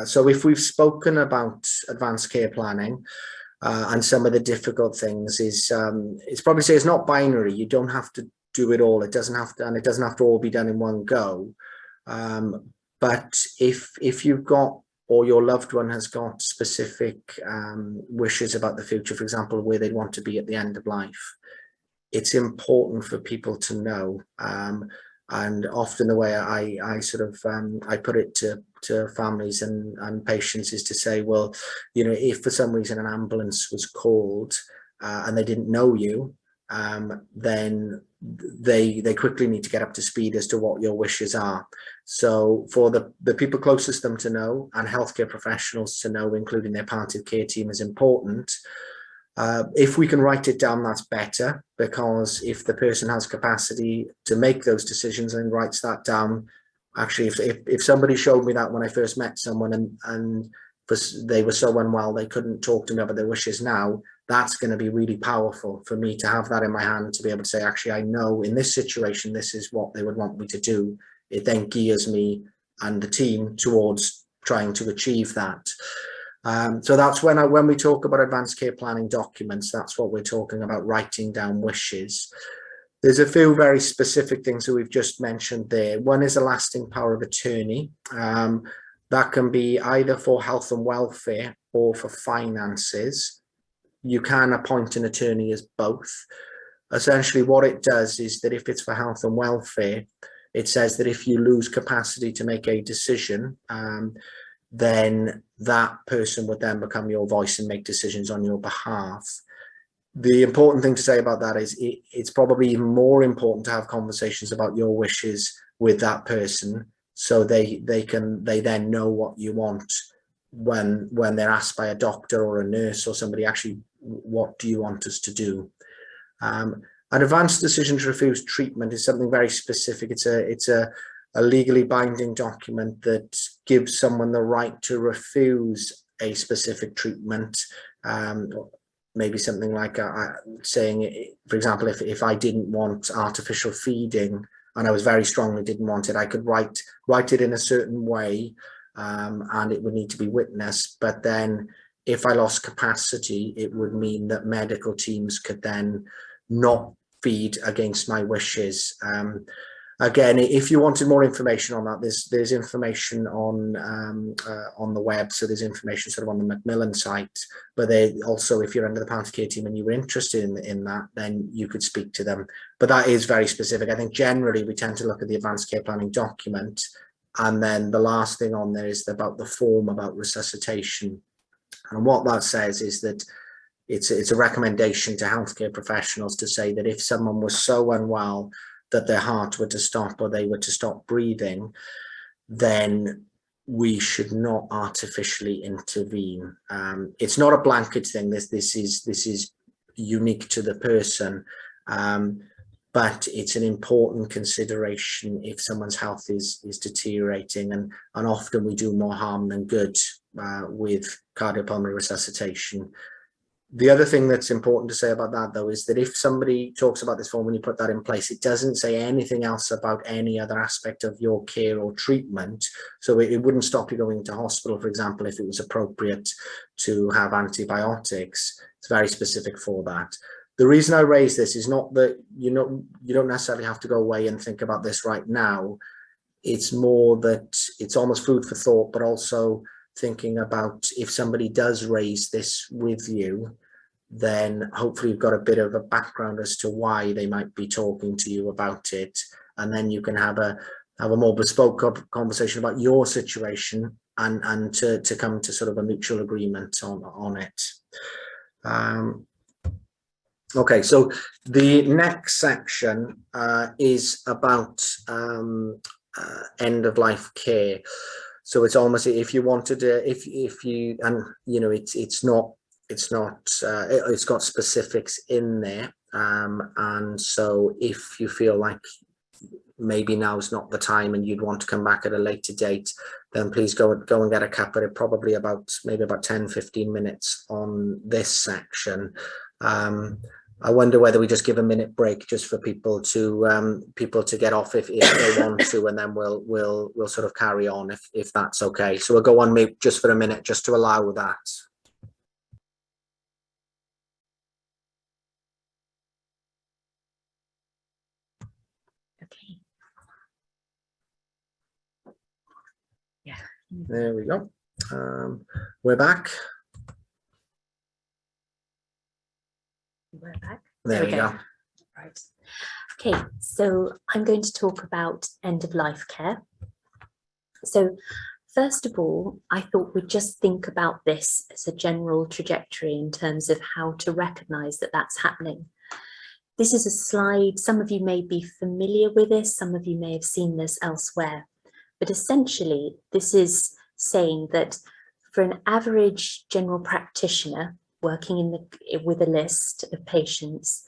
so if we've spoken about advanced care planning and some of the difficult things, it's probably say it's not binary. You don't have to do it all. It doesn't have to, and it doesn't have to all be done in one go. But if you've got, or your loved one has got specific wishes about the future, for example, where they'd want to be at the end of life, it's important for people to know. And often the way I sort of I put it to families and patients is to say, well, you know, if for some reason an ambulance was called and they didn't know you, then they quickly need to get up to speed as to what your wishes are. So for the people closest to them to know, and healthcare professionals to know, including their palliative care team, is important. If we can write it down, that's better, because if the person has capacity to make those decisions and writes that down, actually, if somebody showed me that when I first met someone and they were so unwell they couldn't talk to me about their wishes now, that's going to be really powerful for me to have that in my hand, to be able to say, actually, I know in this situation this is what they would want me to do. It then gears me and the team towards trying to achieve that. So that's when we talk about advanced care planning documents, that's what we're talking about, writing down wishes. There's a few very specific things that we've just mentioned there. One is a lasting power of attorney. That can be either for health and welfare or for finances. You can appoint an attorney as both. Essentially what it does is that if it's for health and welfare, it says that if you lose capacity to make a decision, then that person would then become your voice and make decisions on your behalf. The important thing to say about that is it's probably even more important to have conversations about your wishes with that person, so they then know what you want when they're asked by a doctor or a nurse or somebody, actually, what do you want us to do? An advanced decision to refuse treatment is something very specific. It's a legally binding document that gives someone the right to refuse a specific treatment. Maybe something like saying, for example, if I didn't want artificial feeding and I was very strongly didn't want it, I could write it in a certain way, and it would need to be witnessed. But then if I lost capacity, it would mean that medical teams could then not feed against my wishes. Again, if you wanted more information on that, there's information on the web. So there's information sort of on the Macmillan site, but they also, if you're under the Palliative Care team and you were interested in that, then you could speak to them. But that is very specific. I think generally we tend to look at the advanced care planning document, and then the last thing on there is about the form about resuscitation. And what that says is that it's a recommendation to healthcare professionals to say that if someone was so unwell that their heart were to stop or they were to stop breathing, then we should not artificially intervene. It's not a blanket thing. This is unique to the person, but it's an important consideration if someone's health is deteriorating, and often we do more harm than good with cardiopulmonary resuscitation. The other thing that's important to say about that, though, is that if somebody talks about this form and you put that in place, it doesn't say anything else about any other aspect of your care or treatment. So it wouldn't stop you going to hospital, for example, if it was appropriate to have antibiotics. It's very specific for that. The reason I raise this is not that you don't necessarily have to go away and think about this right now. It's more that it's almost food for thought, but also thinking about if somebody does raise this with you, then hopefully you've got a bit of a background as to why they might be talking to you about it, and then you can have a more bespoke conversation about your situation and to come to sort of a mutual agreement on it. Okay, so the next section is about end of life care. So it's almost, if you wanted to, if you, and you know, it's got specifics in there, and so if you feel like maybe now's not the time and you'd want to come back at a later date, then please go and get a capita, probably maybe about 10-15 minutes on this section. I wonder whether we just give a minute break just for people to get off if they want to, and then we'll sort of carry on if that's okay. So we'll go on mute just for a minute just to allow that. Okay. Yeah. There we go. We're back. We're back. There we go. Right. Okay, so I'm going to talk about end of life care. So first of all, I thought we'd just think about this as a general trajectory in terms of how to recognise that that's happening. This is a slide, some of you may be familiar with this, some of you may have seen this elsewhere, but essentially this is saying that for an average general practitioner working with a list of patients,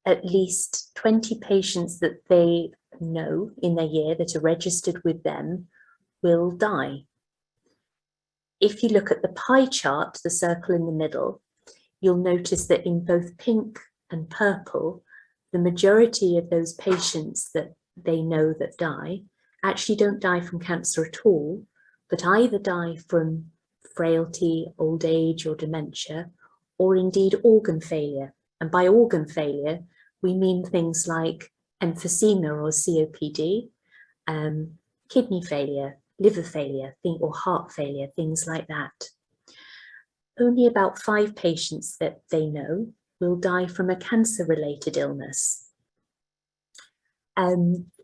at least 20 patients that they know in their year that are registered with them will die. If you look at the pie chart, the circle in the middle, you'll notice that in both pink and purple, the majority of those patients that they know that die actually don't die from cancer at all, but either die from frailty, old age or dementia, or indeed organ failure. And by organ failure, we mean things like emphysema or COPD, kidney failure, liver failure, or heart failure, things like that. Only about 5 patients that they know will die from a cancer-related illness.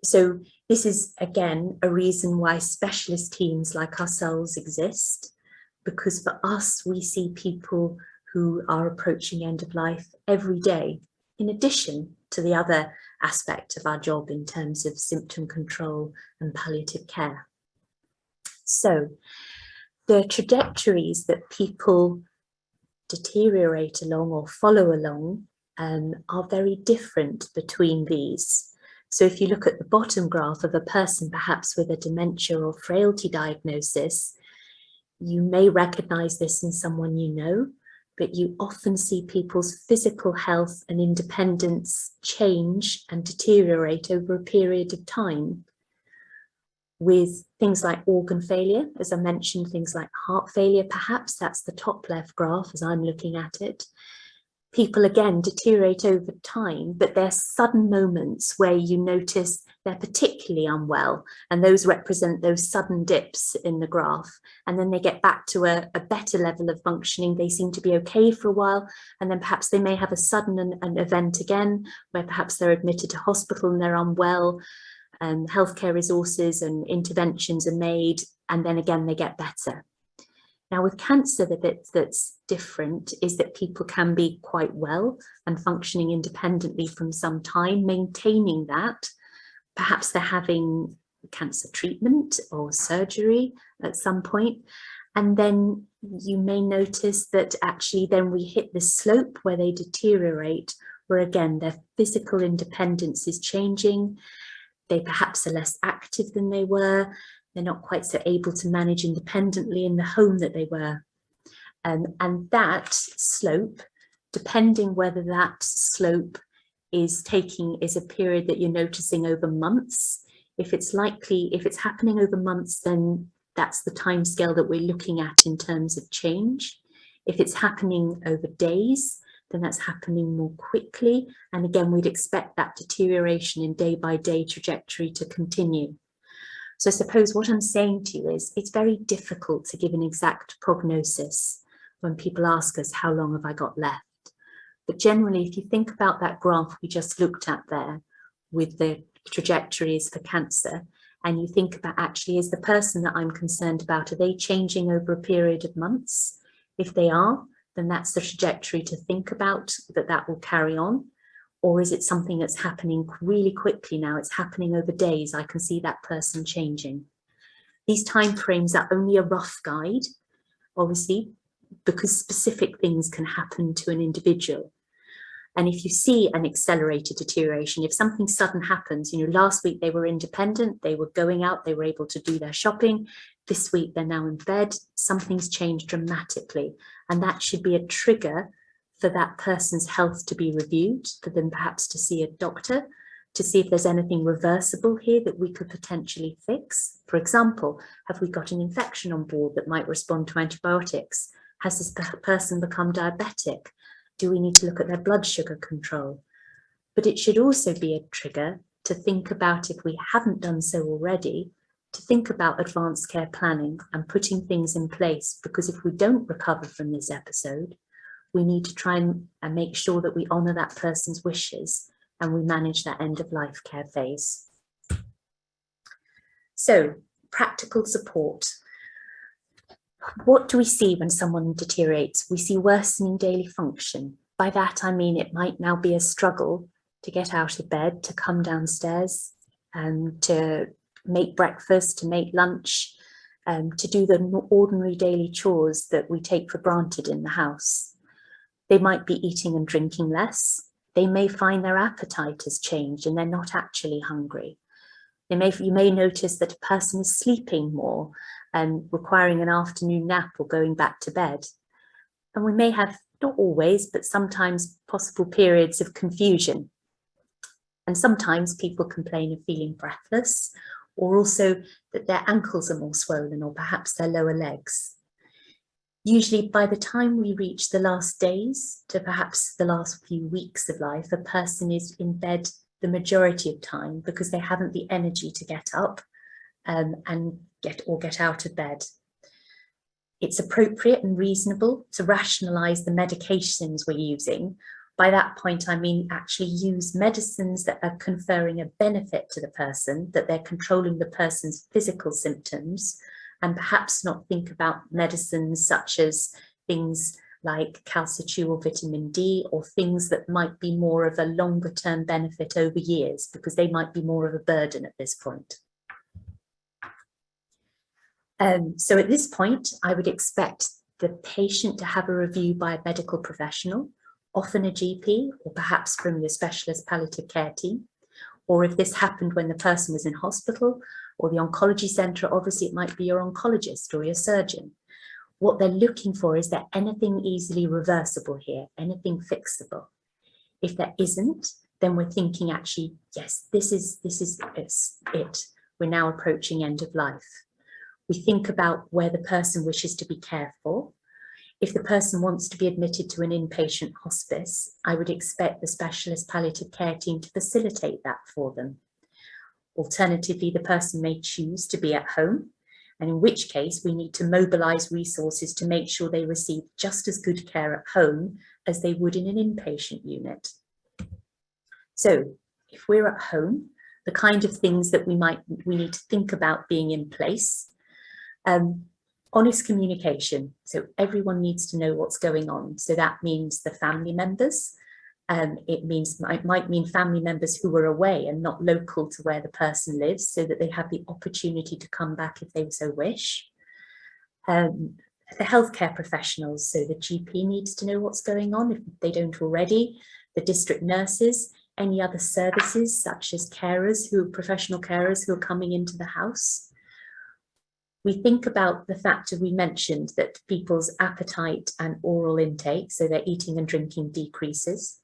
So this is, again, a reason why specialist teams like ourselves exist, because for us, we see people who are approaching end of life every day, in addition to the other aspect of our job in terms of symptom control and palliative care. So the trajectories that people deteriorate along or follow along are very different between these. So if you look at the bottom graph of a person perhaps with a dementia or frailty diagnosis, you may recognize this in someone you know, but you often see people's physical health and independence change and deteriorate over a period of time, with things like organ failure, as I mentioned, things like heart failure, perhaps that's the top left graph as I'm looking at it. People again deteriorate over time, but there's sudden moments where you notice they're particularly unwell, and those represent those sudden dips in the graph. And then they get back to a better level of functioning. They seem to be okay for a while, and then perhaps they may have a sudden an event again, where perhaps they're admitted to hospital and they're unwell, and healthcare resources and interventions are made, and then again they get better. Now with cancer, the bit that's different is that people can be quite well and functioning independently from some time, maintaining that. Perhaps they're having cancer treatment or surgery at some point. And then you may notice that actually then we hit the slope where they deteriorate, where again, their physical independence is changing. They perhaps are less active than they were. They're not quite so able to manage independently in the home that they were. And that slope, depending whether that slope is a period that you're noticing over months, if it's happening over months, then that's the timescale that we're looking at in terms of change. If it's happening over days, then that's happening more quickly. And again, we'd expect that deterioration in day-by-day trajectory to continue. So I suppose what I'm saying to you is it's very difficult to give an exact prognosis when people ask us, how long have I got left? But generally, if you think about that graph we just looked at there with the trajectories for cancer, and you think about actually, is the person that I'm concerned about, are they changing over a period of months? If they are, then that's the trajectory to think about, that will carry on. Or is it something that's happening really quickly now? It's happening over days. I can see that person changing. These timeframes are only a rough guide, obviously, because specific things can happen to an individual. And if you see an accelerated deterioration, if something sudden happens, last week they were independent, they were going out, they were able to do their shopping. This week they're now in bed, something's changed dramatically. And that should be a trigger for that person's health to be reviewed, for them perhaps to see a doctor, to see if there's anything reversible here that we could potentially fix. For example, have we got an infection on board that might respond to antibiotics? Has this person become diabetic? Do we need to look at their blood sugar control? But it should also be a trigger to think about, if we haven't done so already, to think about advanced care planning and putting things in place, because if we don't recover from this episode, we need to try and make sure that we honour that person's wishes and we manage that end of life care phase. So, practical support. What do we see when someone deteriorates? We see worsening daily function. By that I mean it might now be a struggle to get out of bed, to come downstairs, to make breakfast, to make lunch, to do the ordinary daily chores that we take for granted in the house. They might be eating and drinking less. They may find their appetite has changed and they're not actually hungry. You may notice that a person is sleeping more and requiring an afternoon nap or going back to bed. And we may have, not always, but sometimes possible periods of confusion. And sometimes people complain of feeling breathless, or also that their ankles are more swollen, or perhaps their lower legs. Usually by the time we reach the last days to perhaps the last few weeks of life, a person is in bed the majority of time because they haven't the energy to get up and get out of bed. It's appropriate and reasonable to rationalise the medications we're using. By that point, I mean actually use medicines that are conferring a benefit to the person, that they're controlling the person's physical symptoms, and perhaps not think about medicines such as things like calcium or vitamin D, or things that might be more of a longer term benefit over years, because they might be more of a burden at this point. So at this point, I would expect the patient to have a review by a medical professional, often a GP, or perhaps from your specialist palliative care team. Or if this happened when the person was in hospital or the oncology centre, obviously it might be your oncologist or your surgeon. What they're looking for is there anything easily reversible here, anything fixable. If there isn't, then we're thinking actually, yes, this is it. We're now approaching end of life. We think about where the person wishes to be cared for. If the person wants to be admitted to an inpatient hospice, I would expect the specialist palliative care team to facilitate that for them. Alternatively, the person may choose to be at home, and in which case we need to mobilise resources to make sure they receive just as good care at home as they would in an inpatient unit. So if we're at home, the kind of things that we need to think about being in place. Honest communication, so everyone needs to know what's going on. So that means the family members. It might mean family members who are away and not local to where the person lives, so that they have the opportunity to come back if they so wish. The healthcare professionals, so the GP needs to know what's going on if they don't already. The district nurses, any other services such as carers, professional carers who are coming into the house. We think about the factor we mentioned, that people's appetite and oral intake, so their eating and drinking, decreases.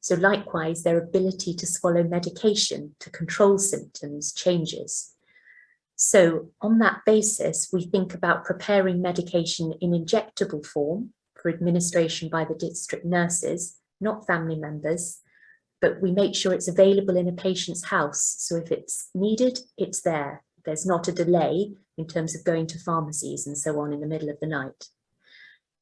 So likewise, their ability to swallow medication to control symptoms changes. So on that basis, we think about preparing medication in injectable form for administration by the district nurses, not family members, but we make sure it's available in a patient's house. So if it's needed, it's there. There's not a delay in terms of going to pharmacies and so on in the middle of the night.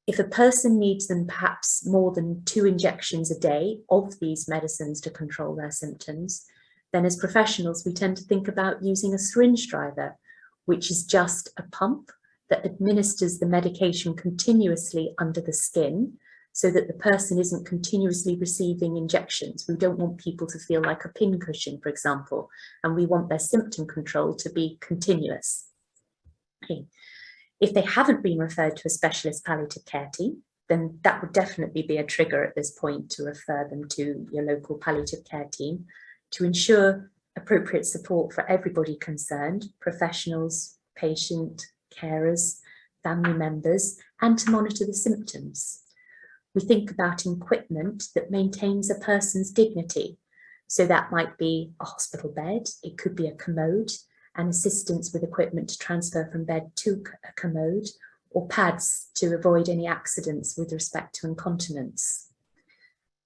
If a person needs them perhaps more than 2 injections a day of these medicines to control their symptoms, then as professionals, we tend to think about using a syringe driver, which is just a pump that administers the medication continuously under the skin, so that the person isn't continuously receiving injections. We don't want people to feel like a pincushion, for example, and we want their symptom control to be continuous. Okay. If they haven't been referred to a specialist palliative care team, then that would definitely be a trigger at this point to refer them to your local palliative care team to ensure appropriate support for everybody concerned, professionals, patient, carers, family members, and to monitor the symptoms. We think about equipment that maintains a person's dignity. So that might be a hospital bed, it could be a commode, and assistance with equipment to transfer from bed to a commode, or pads to avoid any accidents with respect to incontinence.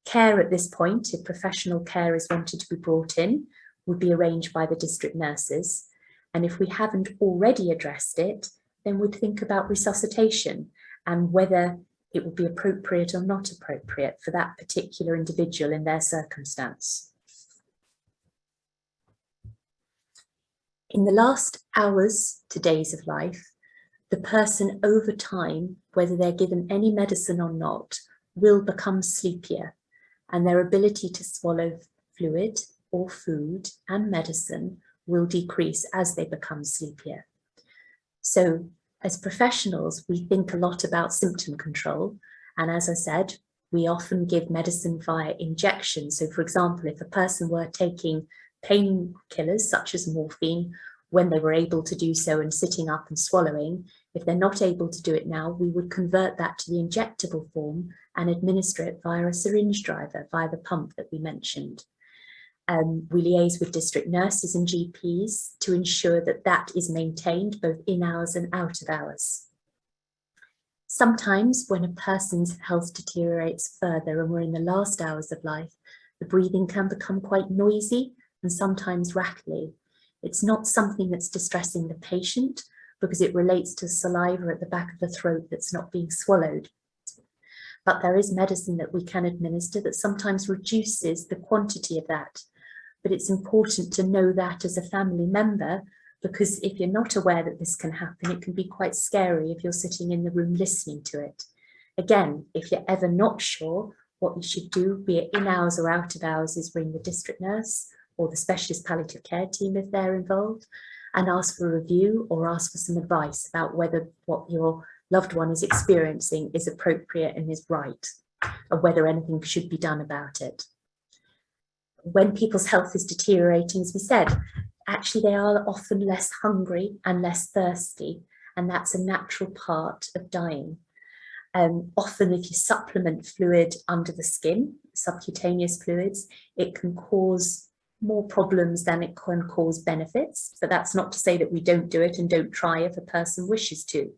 Care at this point, if professional care is wanted to be brought in, would be arranged by the district nurses. And if we haven't already addressed it, then we'd think about resuscitation and whether it would be appropriate or not appropriate for that particular individual in their circumstance. In the last hours to days of life, the person over time, whether they're given any medicine or not, will become sleepier, and their ability to swallow fluid or food and medicine will decrease as they become sleepier. So as professionals, we think a lot about symptom control. And as I said, we often give medicine via injection. So for example, if a person were taking painkillers such as morphine, when they were able to do so and sitting up and swallowing, if they're not able to do it now, we would convert that to the injectable form and administer it via a syringe driver, via the pump that we mentioned. We liaise with district nurses and GPs to ensure that that is maintained both in hours and out of hours. Sometimes when a person's health deteriorates further and we're in the last hours of life, the breathing can become quite noisy and sometimes rattly. It's not something that's distressing the patient because it relates to saliva at the back of the throat that's not being swallowed. But there is medicine that we can administer that sometimes reduces the quantity of that. But it's important to know that as a family member, because if you're not aware that this can happen, it can be quite scary if you're sitting in the room listening to it. Again, if you're ever not sure, what you should do, be it in hours or out of hours, is ring the district nurse or the specialist palliative care team if they're involved, and ask for a review or ask for some advice about whether what your loved one is experiencing is appropriate and is right. and whether anything should be done about it. When people's health is deteriorating, as we said, actually they are often less hungry and less thirsty, and that's a natural part of dying. Often if you supplement fluid under the skin, subcutaneous fluids, it can cause more problems than it can cause benefits, but that's not to say that we don't do it and don't try if a person wishes to.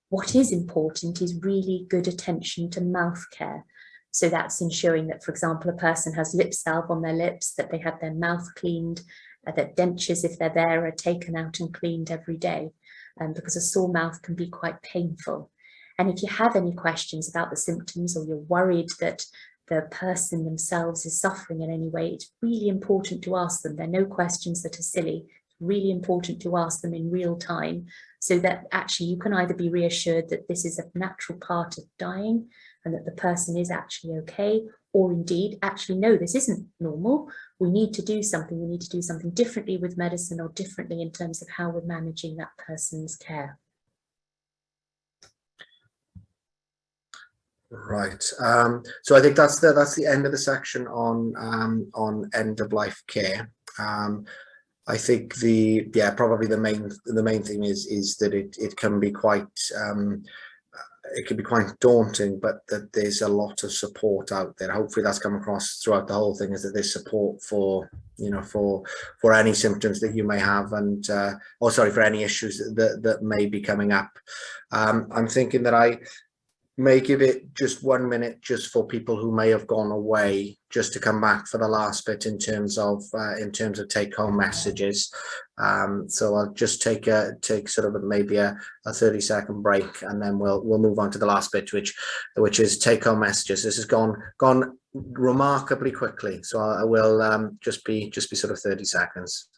What is important is really good attention to mouth care. So that's ensuring that, for example, a person has lip salve on their lips, that they have their mouth cleaned, that dentures, if they're there, are taken out and cleaned every day, because a sore mouth can be quite painful. And if you have any questions about the symptoms, or you're worried that the person themselves is suffering in any way, it's really important to ask them. There are no questions that are silly. It's really important to ask them in real time, so that actually you can either be reassured that this is a natural part of dying and that the person is actually okay, or indeed, actually, no, this isn't normal. We need to do something. We need to do something differently with medicine, or differently in terms of how we're managing that person's care. Right. So I think that's the end of the section on end of life care. I think probably the main thing is that it can be quite daunting, but that there's a lot of support out there. Hopefully that's come across throughout the whole thing, is that there's support for any symptoms that you may have, and for any issues that may be coming up. I'm thinking that I may give it just 1 minute just for people who may have gone away, just to come back for the last bit in terms of take-home messages. So I'll just take sort of maybe a 30-second break, and then we'll move on to the last bit, which is take-home messages. This has gone remarkably quickly, so I will just be sort of 30 seconds.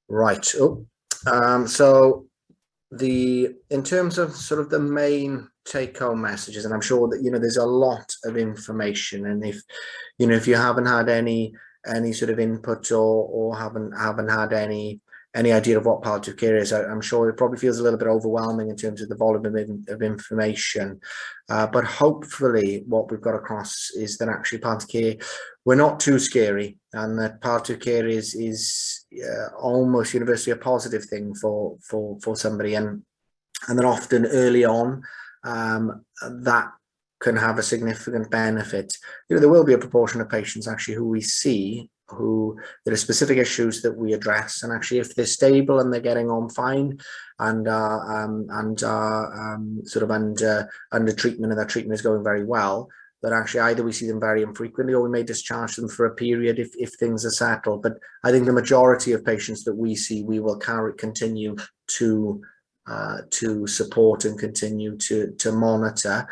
Right. So in terms of sort of the main take-home messages, and I'm sure that there's a lot of information, and if you haven't had any sort of input or haven't had any idea of what palliative care is, I'm sure it probably feels a little bit overwhelming in terms of the volume of information. But hopefully what we've got across is that actually palliative care, we're not too scary, and that palliative care is almost universally a positive thing for somebody, and that often early on that can have a significant benefit. There will be a proportion of patients actually who we see there are specific issues that we address, and actually if they're stable and they're getting on fine and are sort of under treatment, and that treatment is going very well, that actually either we see them very infrequently, or we may discharge them for a period if things are settled. But I think the majority of patients that we see, we will continue to support and continue to monitor,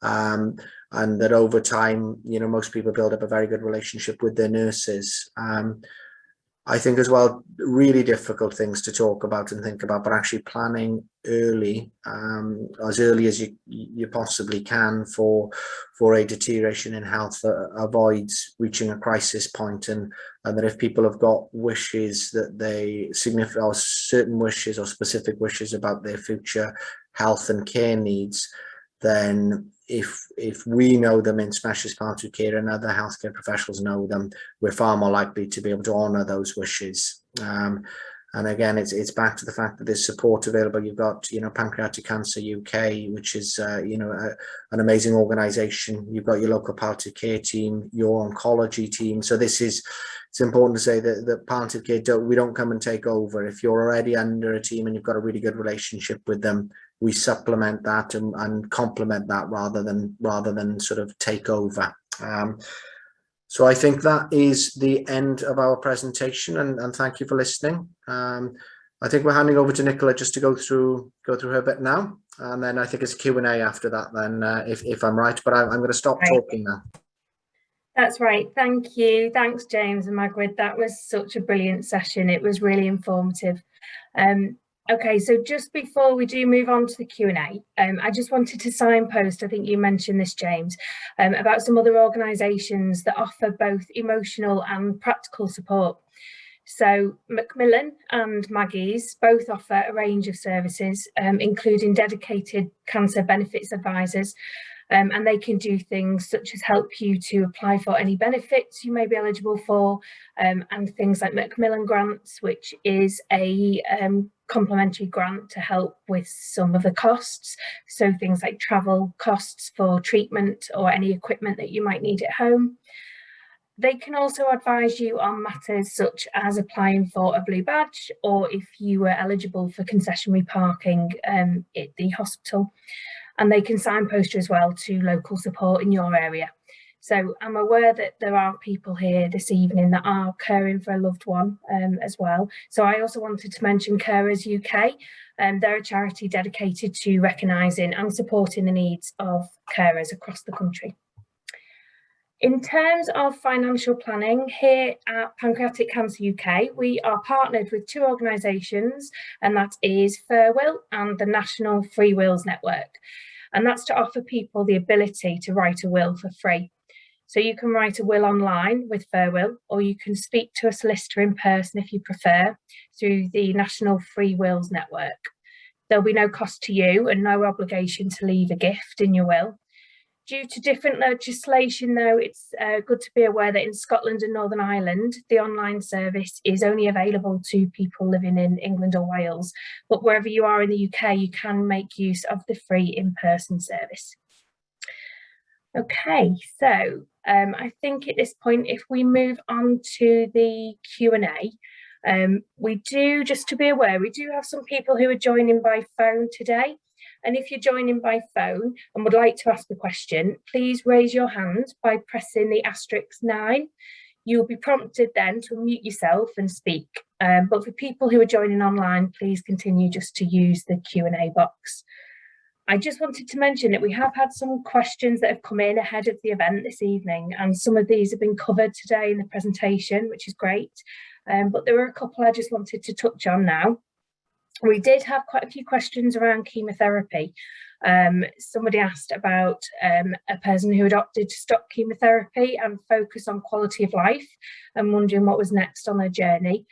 and that over time, most people build up a very good relationship with their nurses. I think as well, really difficult things to talk about and think about, but actually planning early, as early as you possibly can for a deterioration in health avoids reaching a crisis point, and that if people have got wishes that they significant, or certain wishes or specific wishes about their future health and care needs, then if we know them in specialist palliative care and other healthcare professionals know them, we're far more likely to be able to honour those wishes. And again, it's back to the fact that there's support available. You've got, Pancreatic Cancer UK, which is, an amazing organisation. You've got your local palliative care team, your oncology team. So it's important to say that palliative care, we don't come and take over. If you're already under a team and you've got a really good relationship with them, we supplement that and complement that rather than sort of take over. So I think that is the end of our presentation, and thank you for listening. I think we're handing over to Nicola just to go through her bit now, And then I think it's Q&A after that then, if I'm right, but I'm going to stop talking now. That's right. Thank you. Thanks, James and Margred. That was such a brilliant session. It was really informative. Okay, so just before we do move on to the Q&A, I just wanted to signpost, I think you mentioned this, James, about some other organisations that offer both emotional and practical support. So Macmillan and Maggie's both offer a range of services, including dedicated cancer benefits advisors, and they can do things such as help you to apply for any benefits you may be eligible for, and things like Macmillan Grants, which is a complementary grant to help with some of the costs. So things like travel costs for treatment or any equipment that you might need at home. They can also advise you on matters such as applying for a blue badge, or if you were eligible for concessionary parking at the hospital. And they can signpost you as well to local support in your area. So I'm aware that there are people here this evening that are caring for a loved one as well. So I also wanted to mention Carers UK. They're a charity dedicated to recognising and supporting the needs of carers across the country. In terms of financial planning, here at Pancreatic Cancer UK, we are partnered with two organisations, and that is FairWill and the National Free Wills Network. And that's to offer people the ability to write a will for free. So you can write a will online with FairWill, or you can speak to a solicitor in person if you prefer, through the National Free Wills Network. There'll be no cost to you and no obligation to leave a gift in your will. Due to different legislation, though, it's good to be aware that in Scotland and Northern Ireland, the online service is only available to people living in England or Wales. But wherever you are in the UK, you can make use of the free in-person service. Okay, so I think at this point, if we move on to the Q&A, we do, just to be aware, we do have some people who are joining by phone today. And if you're joining by phone and would like to ask a question, please raise your hand by pressing the *9. You'll be prompted then to unmute yourself and speak. But for people who are joining online, please continue just to use the Q&A box. I just wanted to mention that we have had some questions that have come in ahead of the event this evening, and some of these have been covered today in the presentation, which is great. But there were a couple I just wanted to touch on now. We did have quite a few questions around chemotherapy. Somebody asked about a person who had opted to stop chemotherapy and focus on quality of life, and wondering what was next on their journey.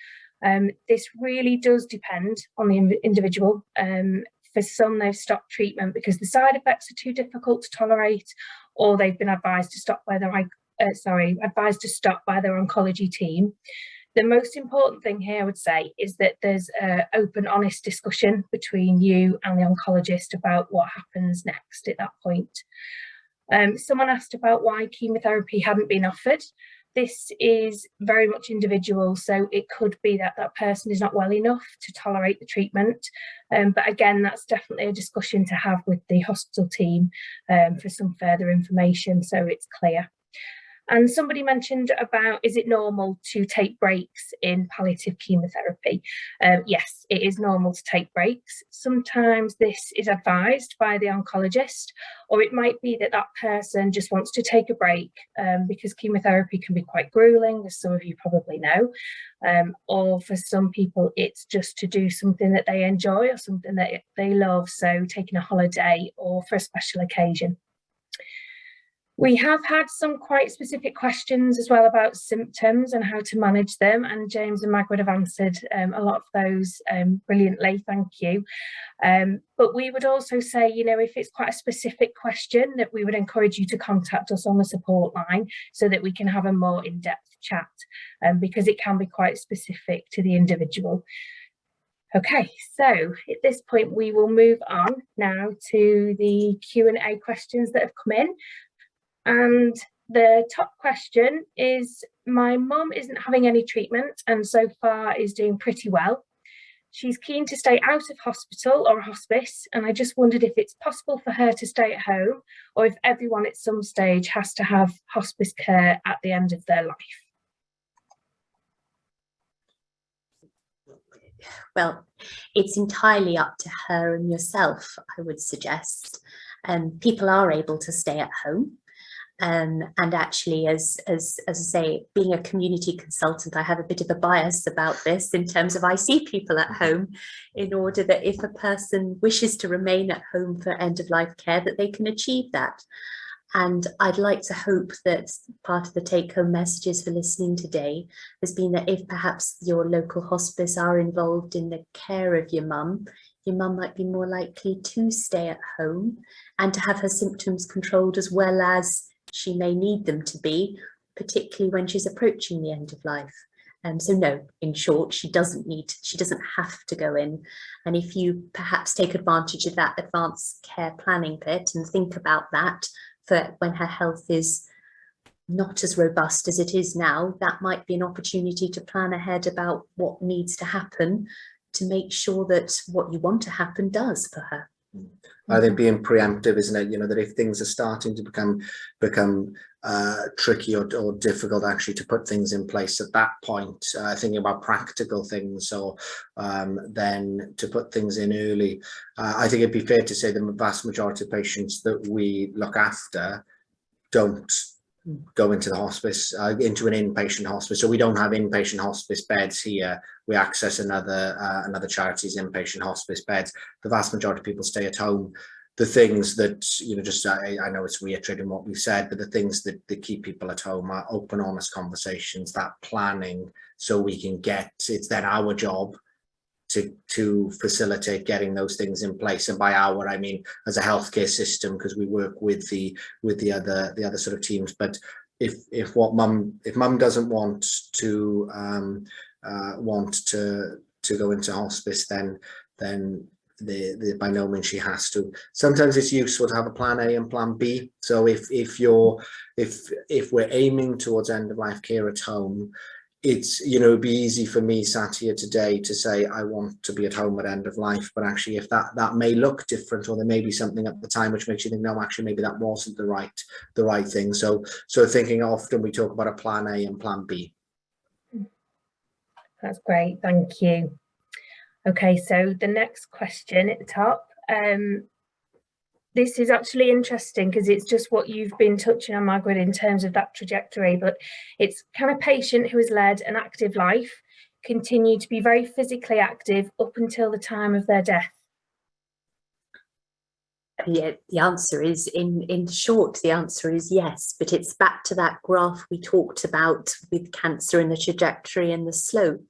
This really does depend on the individual. For some, they've stopped treatment because the side effects are too difficult to tolerate, or they've been advised to stop by their oncology team. The most important thing here, I would say, is that there's an open, honest discussion between you and the oncologist about what happens next at that point. Someone asked about why chemotherapy hadn't been offered. This is very much individual, so it could be that that person is not well enough to tolerate the treatment. But again, that's definitely a discussion to have with the hospital team for some further information, so it's clear. And somebody mentioned about, is it normal to take breaks in palliative chemotherapy? Yes, it is normal to take breaks. Sometimes this is advised by the oncologist, or it might be that that person just wants to take a break because chemotherapy can be quite grueling, as some of you probably know. Or for some people, it's just to do something that they enjoy or something that they love, so taking a holiday or for a special occasion. We have had some quite specific questions as well about symptoms and how to manage them, and James and Margred have answered a lot of those brilliantly, thank you. But we would also say, you know, if it's quite a specific question, that we would encourage you to contact us on the support line so that we can have a more in-depth chat, because it can be quite specific to the individual. Okay, so at this point we will move on now to the Q&A questions that have come in. And the top question is, my mum isn't having any treatment and so far is doing pretty well. She's keen to stay out of hospital or hospice, and I just wondered if it's possible for her to stay at home, or if everyone at some stage has to have hospice care at the end of their life. Well, it's entirely up to her and yourself, I would suggest. People are able to stay at home. And actually, as I say, being a community consultant, I have a bit of a bias about this in terms of I see people at home in order that if a person wishes to remain at home for end of life care, that they can achieve that. And I'd like to hope that part of the take-home messages for listening today has been that if perhaps your local hospice are involved in the care of your mum might be more likely to stay at home and to have her symptoms controlled as well as she may need them to be, particularly when she's approaching the end of life. So no, in short, she doesn't have to go in. And if you perhaps take advantage of that advanced care planning bit and think about that for when her health is not as robust as it is now, that might be an opportunity to plan ahead about what needs to happen to make sure that what you want to happen does for her. I think being preemptive, isn't it? You know, that if things are starting to become tricky or difficult actually to put things in place at that point, thinking about practical things, or then to put things in early. I think it'd be fair to say the vast majority of patients that we look after don't go into the hospice, into an inpatient hospice. So we don't have inpatient hospice beds here. We access another charity's inpatient hospice beds. The vast majority of people stay at home. The things that, you know, just I know it's reiterating what we've said, but the things that keep people at home are open, honest conversations, that planning, so we can it's then our job to facilitate getting those things in place. And by our, I mean as a healthcare system, because we work with the other sort of teams. But if mum doesn't want to go into hospice, then by no means she has to. Sometimes it's useful to have a plan A and plan B. So if we're aiming towards end of life care at home, it's, you know, it'd be easy for me sat here today to say I want to be at home at end of life, but actually if that may look different, or there may be something at the time which makes you think, no, actually maybe that wasn't the right thing. So thinking, often we talk about a plan A and plan B. That's great, thank you. Okay, so the next question at the top, this is actually interesting because it's just what you've been touching on, Margred, in terms of that trajectory, but it's, can a patient who has led an active life continue to be very physically active up until the time of their death? Yeah, the answer is, in short, the answer is yes, but it's back to that graph we talked about with cancer and the trajectory and the slope.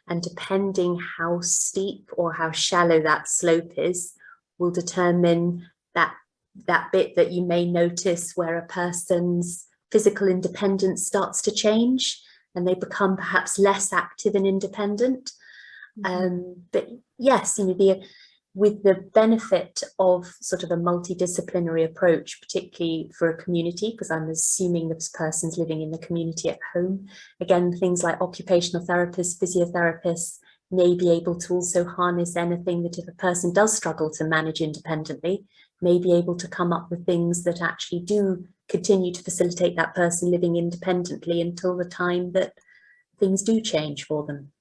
And depending how steep or how shallow that slope is, will determine that bit that you may notice where a person's physical independence starts to change and they become perhaps less active and independent. But yes, you know, with the benefit of sort of a multidisciplinary approach, particularly for a community, because I'm assuming this person's living in the community at home. Again, things like occupational therapists, physiotherapists may be able to also harness anything that if a person does struggle to manage independently, may be able to come up with things that actually do continue to facilitate that person living independently until the time that things do change for them.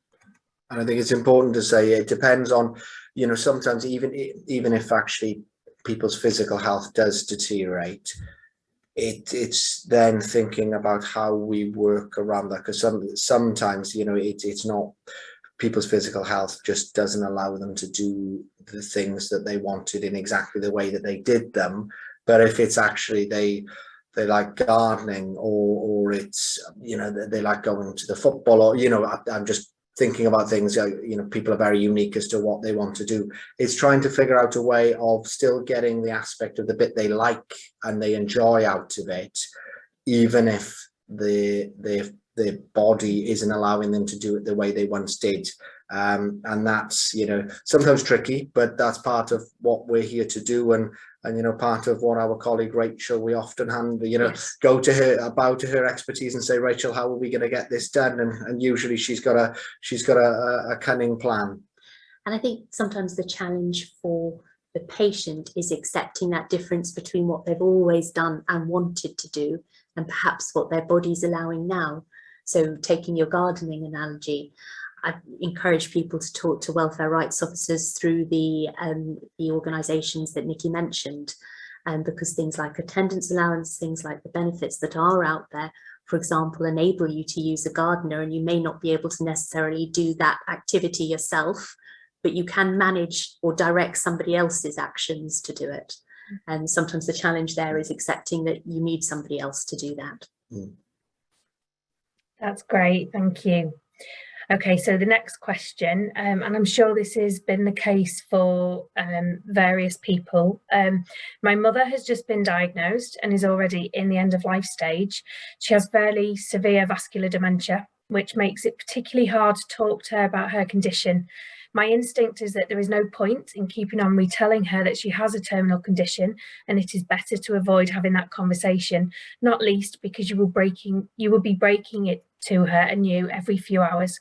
And I think it's important to say it depends on, you know, sometimes even if actually people's physical health does deteriorate, it's then thinking about how we work around that, because sometimes, you know, it's not, people's physical health just doesn't allow them to do the things that they wanted in exactly the way that they did them. But if it's actually they like gardening, or it's, you know, they like going to the football, or, you know, I'm just thinking about things, you know, people are very unique as to what they want to do. It's trying to figure out a way of still getting the aspect of the bit they like and they enjoy out of it, even if their body isn't allowing them to do it the way they once did. And that's, you know, sometimes tricky, but that's part of what we're here to do. And you know, part of what our colleague Rachel, we often hand, you know, yes, go to her, bow to her expertise and say, Rachel, how are we going to get this done? And usually she's got a cunning plan. And I think sometimes the challenge for the patient is accepting that difference between what they've always done and wanted to do, and perhaps what their body's allowing now. So taking your gardening analogy, I encourage people to talk to welfare rights officers through the organisations that Nikki mentioned, because things like attendance allowance, things like the benefits that are out there, for example, enable you to use a gardener, and you may not be able to necessarily do that activity yourself, but you can manage or direct somebody else's actions to do it. And sometimes the challenge there is accepting that you need somebody else to do that. That's great, thank you. Okay, so the next question, and I'm sure this has been the case for various people. My mother has just been diagnosed and is already in the end of life stage. She has fairly severe vascular dementia, which makes it particularly hard to talk to her about her condition. My instinct is that there is no point in keeping on retelling her that she has a terminal condition, and it is better to avoid having that conversation, not least because you will be breaking it to her and you every few hours.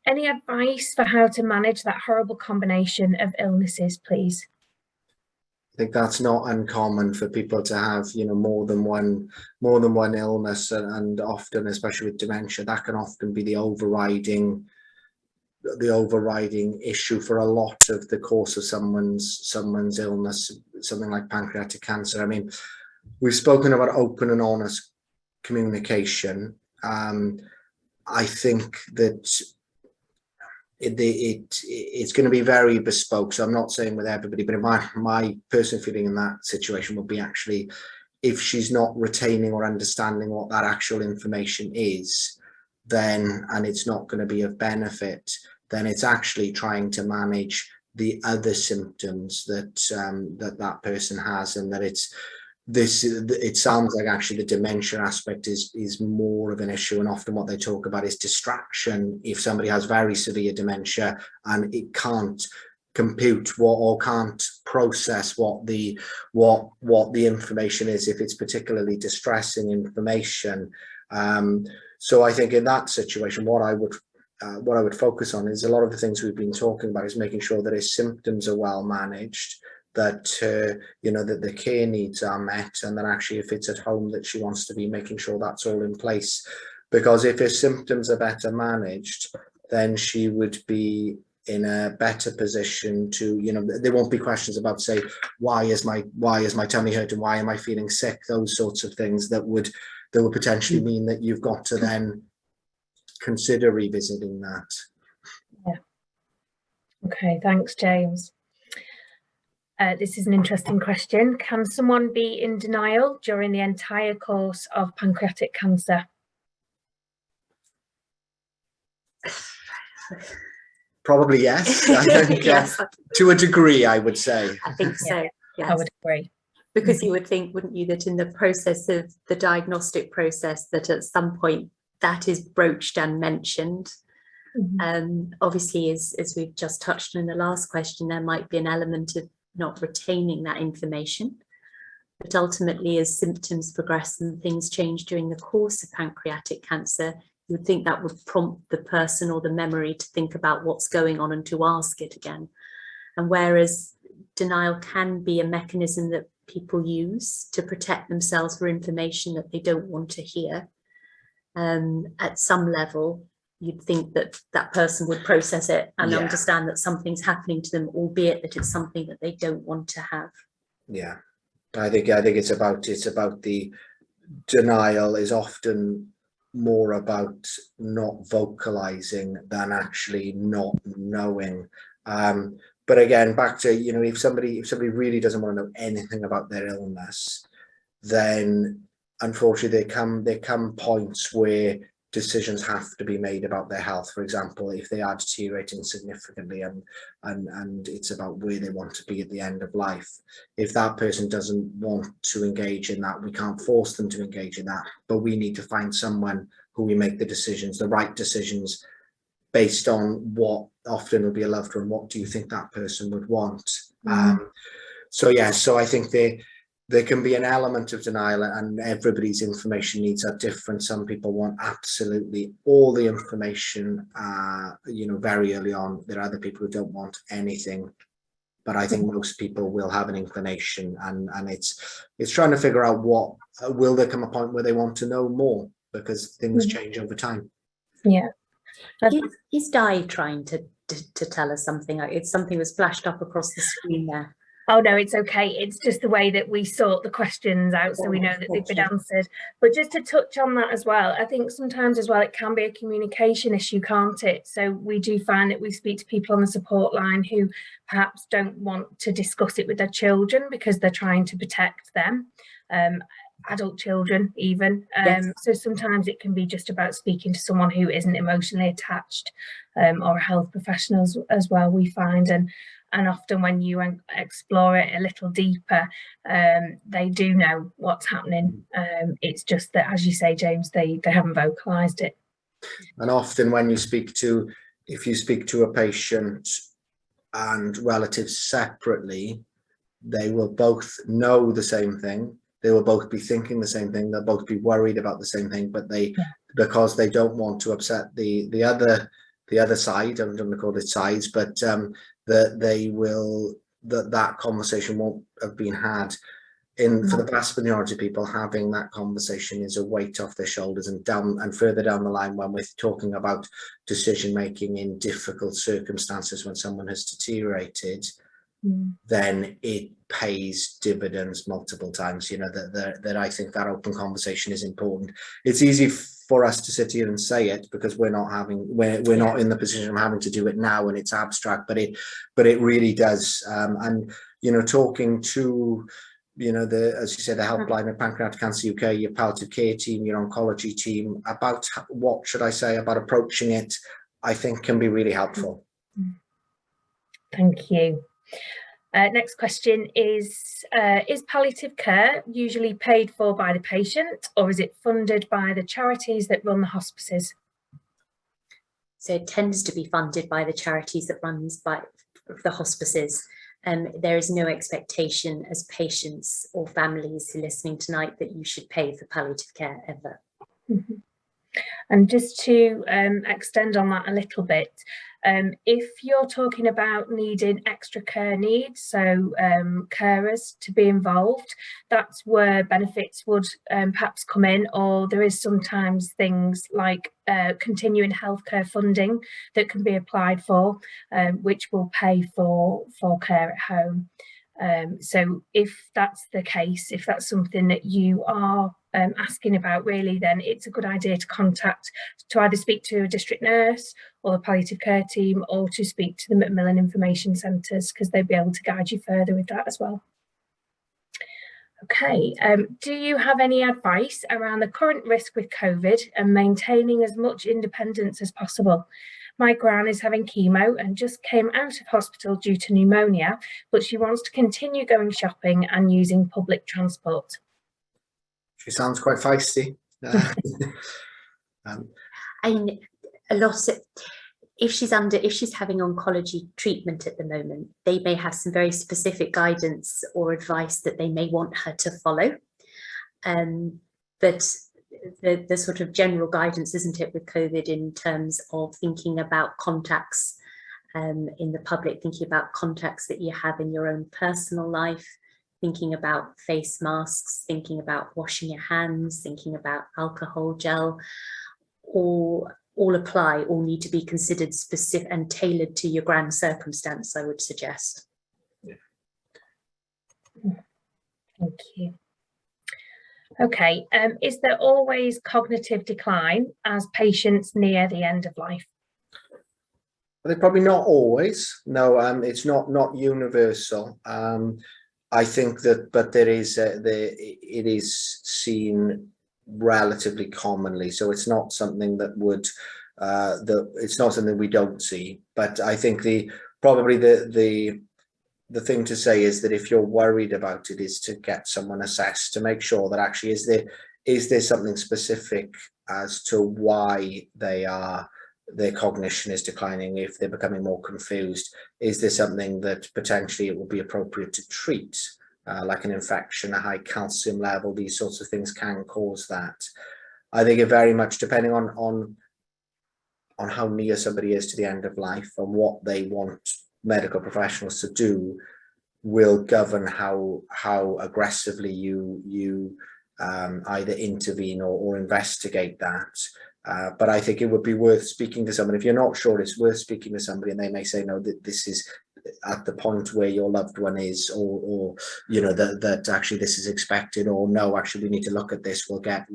Any advice for how to manage that horrible combination of illnesses, please? I think that's not uncommon for people to have, you know, more than one illness, and often, especially with dementia, that can often be the overriding issue for a lot of the course of someone's illness, something like pancreatic cancer. I mean, we've spoken about open and honest communication. I think that it's going to be very bespoke. So I'm not saying with everybody, but my personal feeling in that situation would be, actually, if she's not retaining or understanding what that actual information is, then, and it's not going to be of benefit, then it's actually trying to manage the other symptoms that that person has, and that it sounds like actually the dementia aspect is more of an issue, and often what they talk about is distraction. If somebody has very severe dementia and it can't compute or can't process what the information is, if it's particularly distressing information. So I think in that situation, what I would focus on is a lot of the things we've been talking about, is making sure that his symptoms are well managed, that you know, that the care needs are met, and that actually if it's at home that she wants to be, making sure that's all in place. Because if her symptoms are better managed, then she would be in a better position to, you know, there won't be questions about, say, why is my tummy hurting, why am I feeling sick, those sorts of things that would potentially mean that you've got to then consider revisiting that. Yeah. Okay, thanks, James. This is an interesting question. Can someone be in denial during the entire course of pancreatic cancer? Probably yes. I think, yes. To a degree, I would say. I think so. Yeah, yes. I would agree. Because you would think, wouldn't you, that in the process of the diagnostic process, that at some point that is broached and mentioned. Obviously, as we've just touched on in the last question, there might be an element of not retaining that information, but ultimately, as symptoms progress and things change during the course of pancreatic cancer, you would think that would prompt the person or the memory to think about what's going on and to ask it again. And whereas denial can be a mechanism that people use to protect themselves for information that they don't want to hear, at some level you'd think that that person would process it and understand that something's happening to them, albeit that it's something that they don't want to have. Yeah, I think it's about the denial is often more about not vocalizing than actually not knowing. But again, back to, you know, if somebody really doesn't want to know anything about their illness, then unfortunately there come points where decisions have to be made about their health. For example, if they are deteriorating significantly and it's about where they want to be at the end of life. If that person doesn't want to engage in that, we can't force them to engage in that, but we need to find someone who we make the decisions, the right decisions, based on what often will be a loved one. What do you think that person would want? So I think there can be an element of denial, and everybody's information needs are different. Some people want absolutely all the information, you know, very early on. There are other people who don't want anything, but I think most people will have an inclination, and it's trying to figure out what will there come a point where they want to know more, because things change over time. Yeah. Is Di trying to tell us something? It's something that's flashed up across the screen there. Oh no, it's okay. It's just the way that we sort the questions out, so we know that they've been answered. But just to touch on that as well, I think sometimes as well it can be a communication issue, can't it? So we do find that we speak to people on the support line who perhaps don't want to discuss it with their children because they're trying to protect them, adult children even. Yes. So sometimes it can be just about speaking to someone who isn't emotionally attached, or a health professional as well, we find. And often when you explore it a little deeper, they do know what's happening. It's just that, as you say, James, they haven't vocalised it. And often when if you speak to a patient and relatives separately, they will both know the same thing. They will both be thinking the same thing. They'll both be worried about the same thing, but because they don't want to upset the other side, I don't want to call it sides, but that conversation won't have been had. For the vast majority of people, having that conversation is a weight off their shoulders, and further down the line, when we're talking about decision making in difficult circumstances, when someone has deteriorated, then it pays dividends multiple times. That I think that open conversation is important. It's easy for us to sit here and say it because we're not not in the position of having to do it now, and it's abstract, but it really does. And talking to as you said, the helpline of Pancreatic Cancer UK, your palliative care team, your oncology team, about about approaching it, I think can be really helpful. Thank you. Next question is palliative care usually paid for by the patient, or is it funded by the charities that run the hospices? So it tends to be funded by the charities that runs by the hospices. There is no expectation as patients or families who are listening tonight that you should pay for palliative care ever. Mm-hmm. And just to extend on that a little bit, if you're talking about needing extra care needs, so carers to be involved, that's where benefits would perhaps come in, or there is sometimes things like continuing healthcare funding that can be applied for, which will pay for care at home. So if that's the case, if that's something that you are asking about, really, then it's a good idea to either speak to a district nurse or the palliative care team, or to speak to the Macmillan Information Centres, because they'd be able to guide you further with that as well. Okay, do you have any advice around the current risk with COVID and maintaining as much independence as possible? My gran is having chemo and just came out of hospital due to pneumonia, but she wants to continue going shopping and using public transport. She sounds quite feisty. If she's having oncology treatment at the moment, they may have some very specific guidance or advice that they may want her to follow. But the sort of general guidance, isn't it, with COVID, in terms of thinking about contacts in the public, thinking about contacts that you have in your own personal life, thinking about face masks, thinking about washing your hands, thinking about alcohol gel, all apply, all need to be considered specific and tailored to your grand circumstance, I would suggest. Yeah. Thank you. Okay, is there always cognitive decline as patients near the end of life? I think probably not always. No, it's not universal. I think that, but it is seen relatively commonly, so it's not something that would it's not something we don't see. But I think the thing to say is that if you're worried about it, is to get someone assessed to make sure that actually is there something specific as to why their cognition is declining. If they're becoming more confused, is there something that potentially it would be appropriate to treat, like an infection, a high calcium level? These sorts of things can cause that. I think it very much, depending on how near somebody is to the end of life and what they want medical professionals to do, will govern how aggressively you either intervene or investigate that. But I think it would be worth speaking to someone. If you're not sure, it's worth speaking to somebody, and they may say, no, this is at the point where your loved one is, or you know, that actually this is expected, or no, actually we need to look at this. We'll get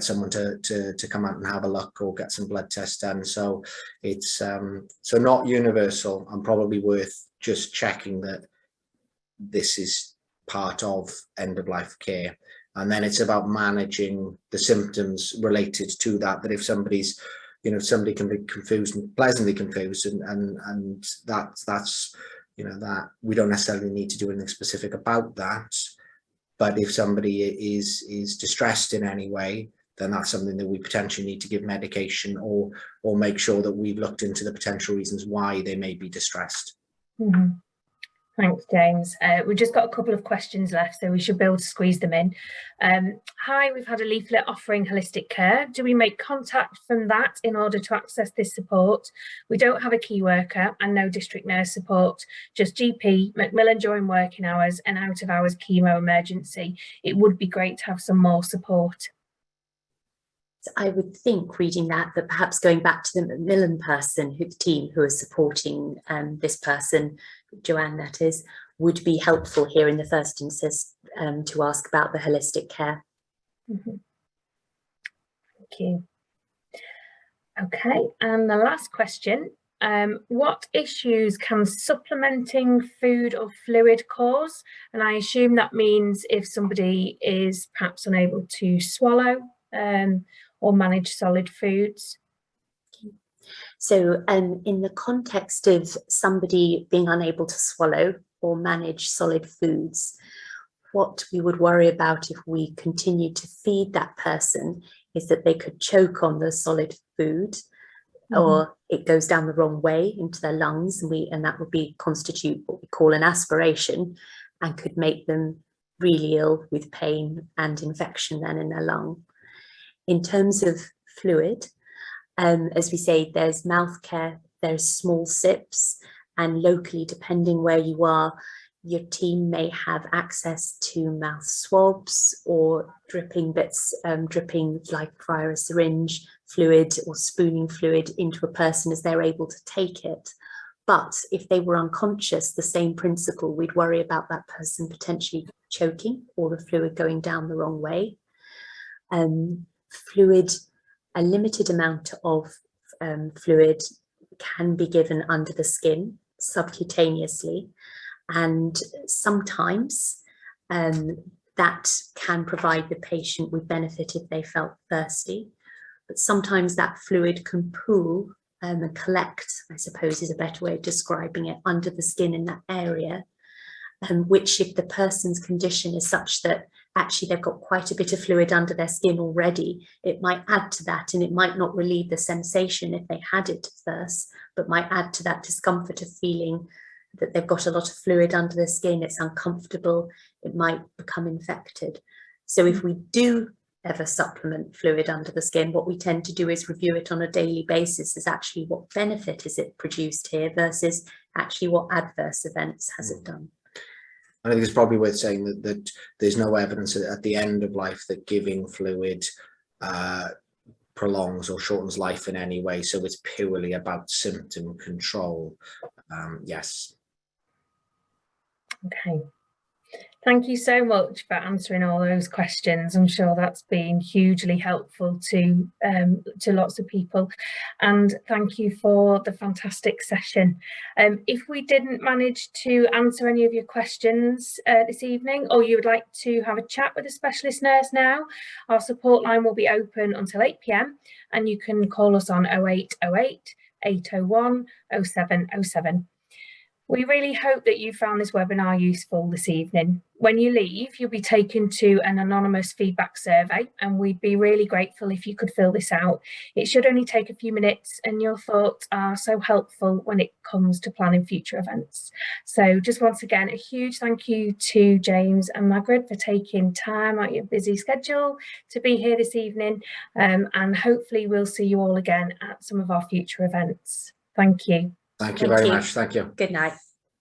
someone to come out and have a look, or get some blood tests done. So it's so not universal, and probably worth just checking that this is part of end of life care. And then it's about managing the symptoms related to that. That if somebody's, you know, somebody can be confused, and pleasantly confused, and that's you know, that we don't necessarily need to do anything specific about that. But if somebody is distressed in any way, then that's something that we potentially need to give medication, or make sure that we've looked into the potential reasons why they may be distressed. Mm-hmm. Thanks, James. We've just got a couple of questions left, so we should be able to squeeze them in. Hi, we've had a leaflet offering holistic care. Do we make contact from that in order to access this support? We don't have a key worker and no district nurse support, just GP, Macmillan during working hours, and out of hours chemo emergency. It would be great to have some more support. So I would think, reading that perhaps going back to the Macmillan person, the team who is supporting this person, Joanne that is, would be helpful here in the first instance to ask about the holistic care. Mm-hmm. Thank you. Okay, and the last question, what issues can supplementing food or fluid cause? And I assume that means if somebody is perhaps unable to swallow or manage solid foods. So in the context of somebody being unable to swallow or manage solid foods, what we would worry about if we continue to feed that person is that they could choke on the solid food, or it goes down the wrong way into their lungs, and that would constitute what we call an aspiration, and could make them really ill with pain and infection then in their lung. In terms of fluid, as we say, there's mouth care, there's small sips, and locally, depending where you are, your team may have access to mouth swabs or dripping bits, dripping like via a syringe fluid or spooning fluid into a person as they're able to take it. But if they were unconscious, the same principle, we'd worry about that person potentially choking or the fluid going down the wrong way. Fluid, a limited amount of fluid can be given under the skin subcutaneously, and sometimes that can provide the patient with benefit if they felt thirsty, but sometimes that fluid can pool and collect, I suppose is a better way of describing it, under the skin in that area, which if the person's condition is such that actually they've got quite a bit of fluid under their skin already, it might add to that, and it might not relieve the sensation if they had it first, but might add to that discomfort of feeling that they've got a lot of fluid under their skin, it's uncomfortable, it might become infected. So if we do ever supplement fluid under the skin, what we tend to do is review it on a daily basis as actually what benefit is it produced here versus actually what adverse events has it done. I think it's probably worth saying that there's no evidence at the end of life that giving fluid prolongs or shortens life in any way. So it's purely about symptom control. Yes. Okay. Thank you so much for answering all those questions. I'm sure that's been hugely helpful to lots of people, and thank you for the fantastic session. If we didn't manage to answer any of your questions this evening, or you would like to have a chat with a specialist nurse now, our support line will be open until 8 p.m. and you can call us on 0808 801 0707. We really hope that you found this webinar useful this evening. When you leave, you'll be taken to an anonymous feedback survey, and we'd be really grateful if you could fill this out. It should only take a few minutes, and your thoughts are so helpful when it comes to planning future events. So just once again, a huge thank you to James and Margred for taking time out of your busy schedule to be here this evening, and hopefully we'll see you all again at some of our future events. Thank you. Thank you very much. Thank you. Good night.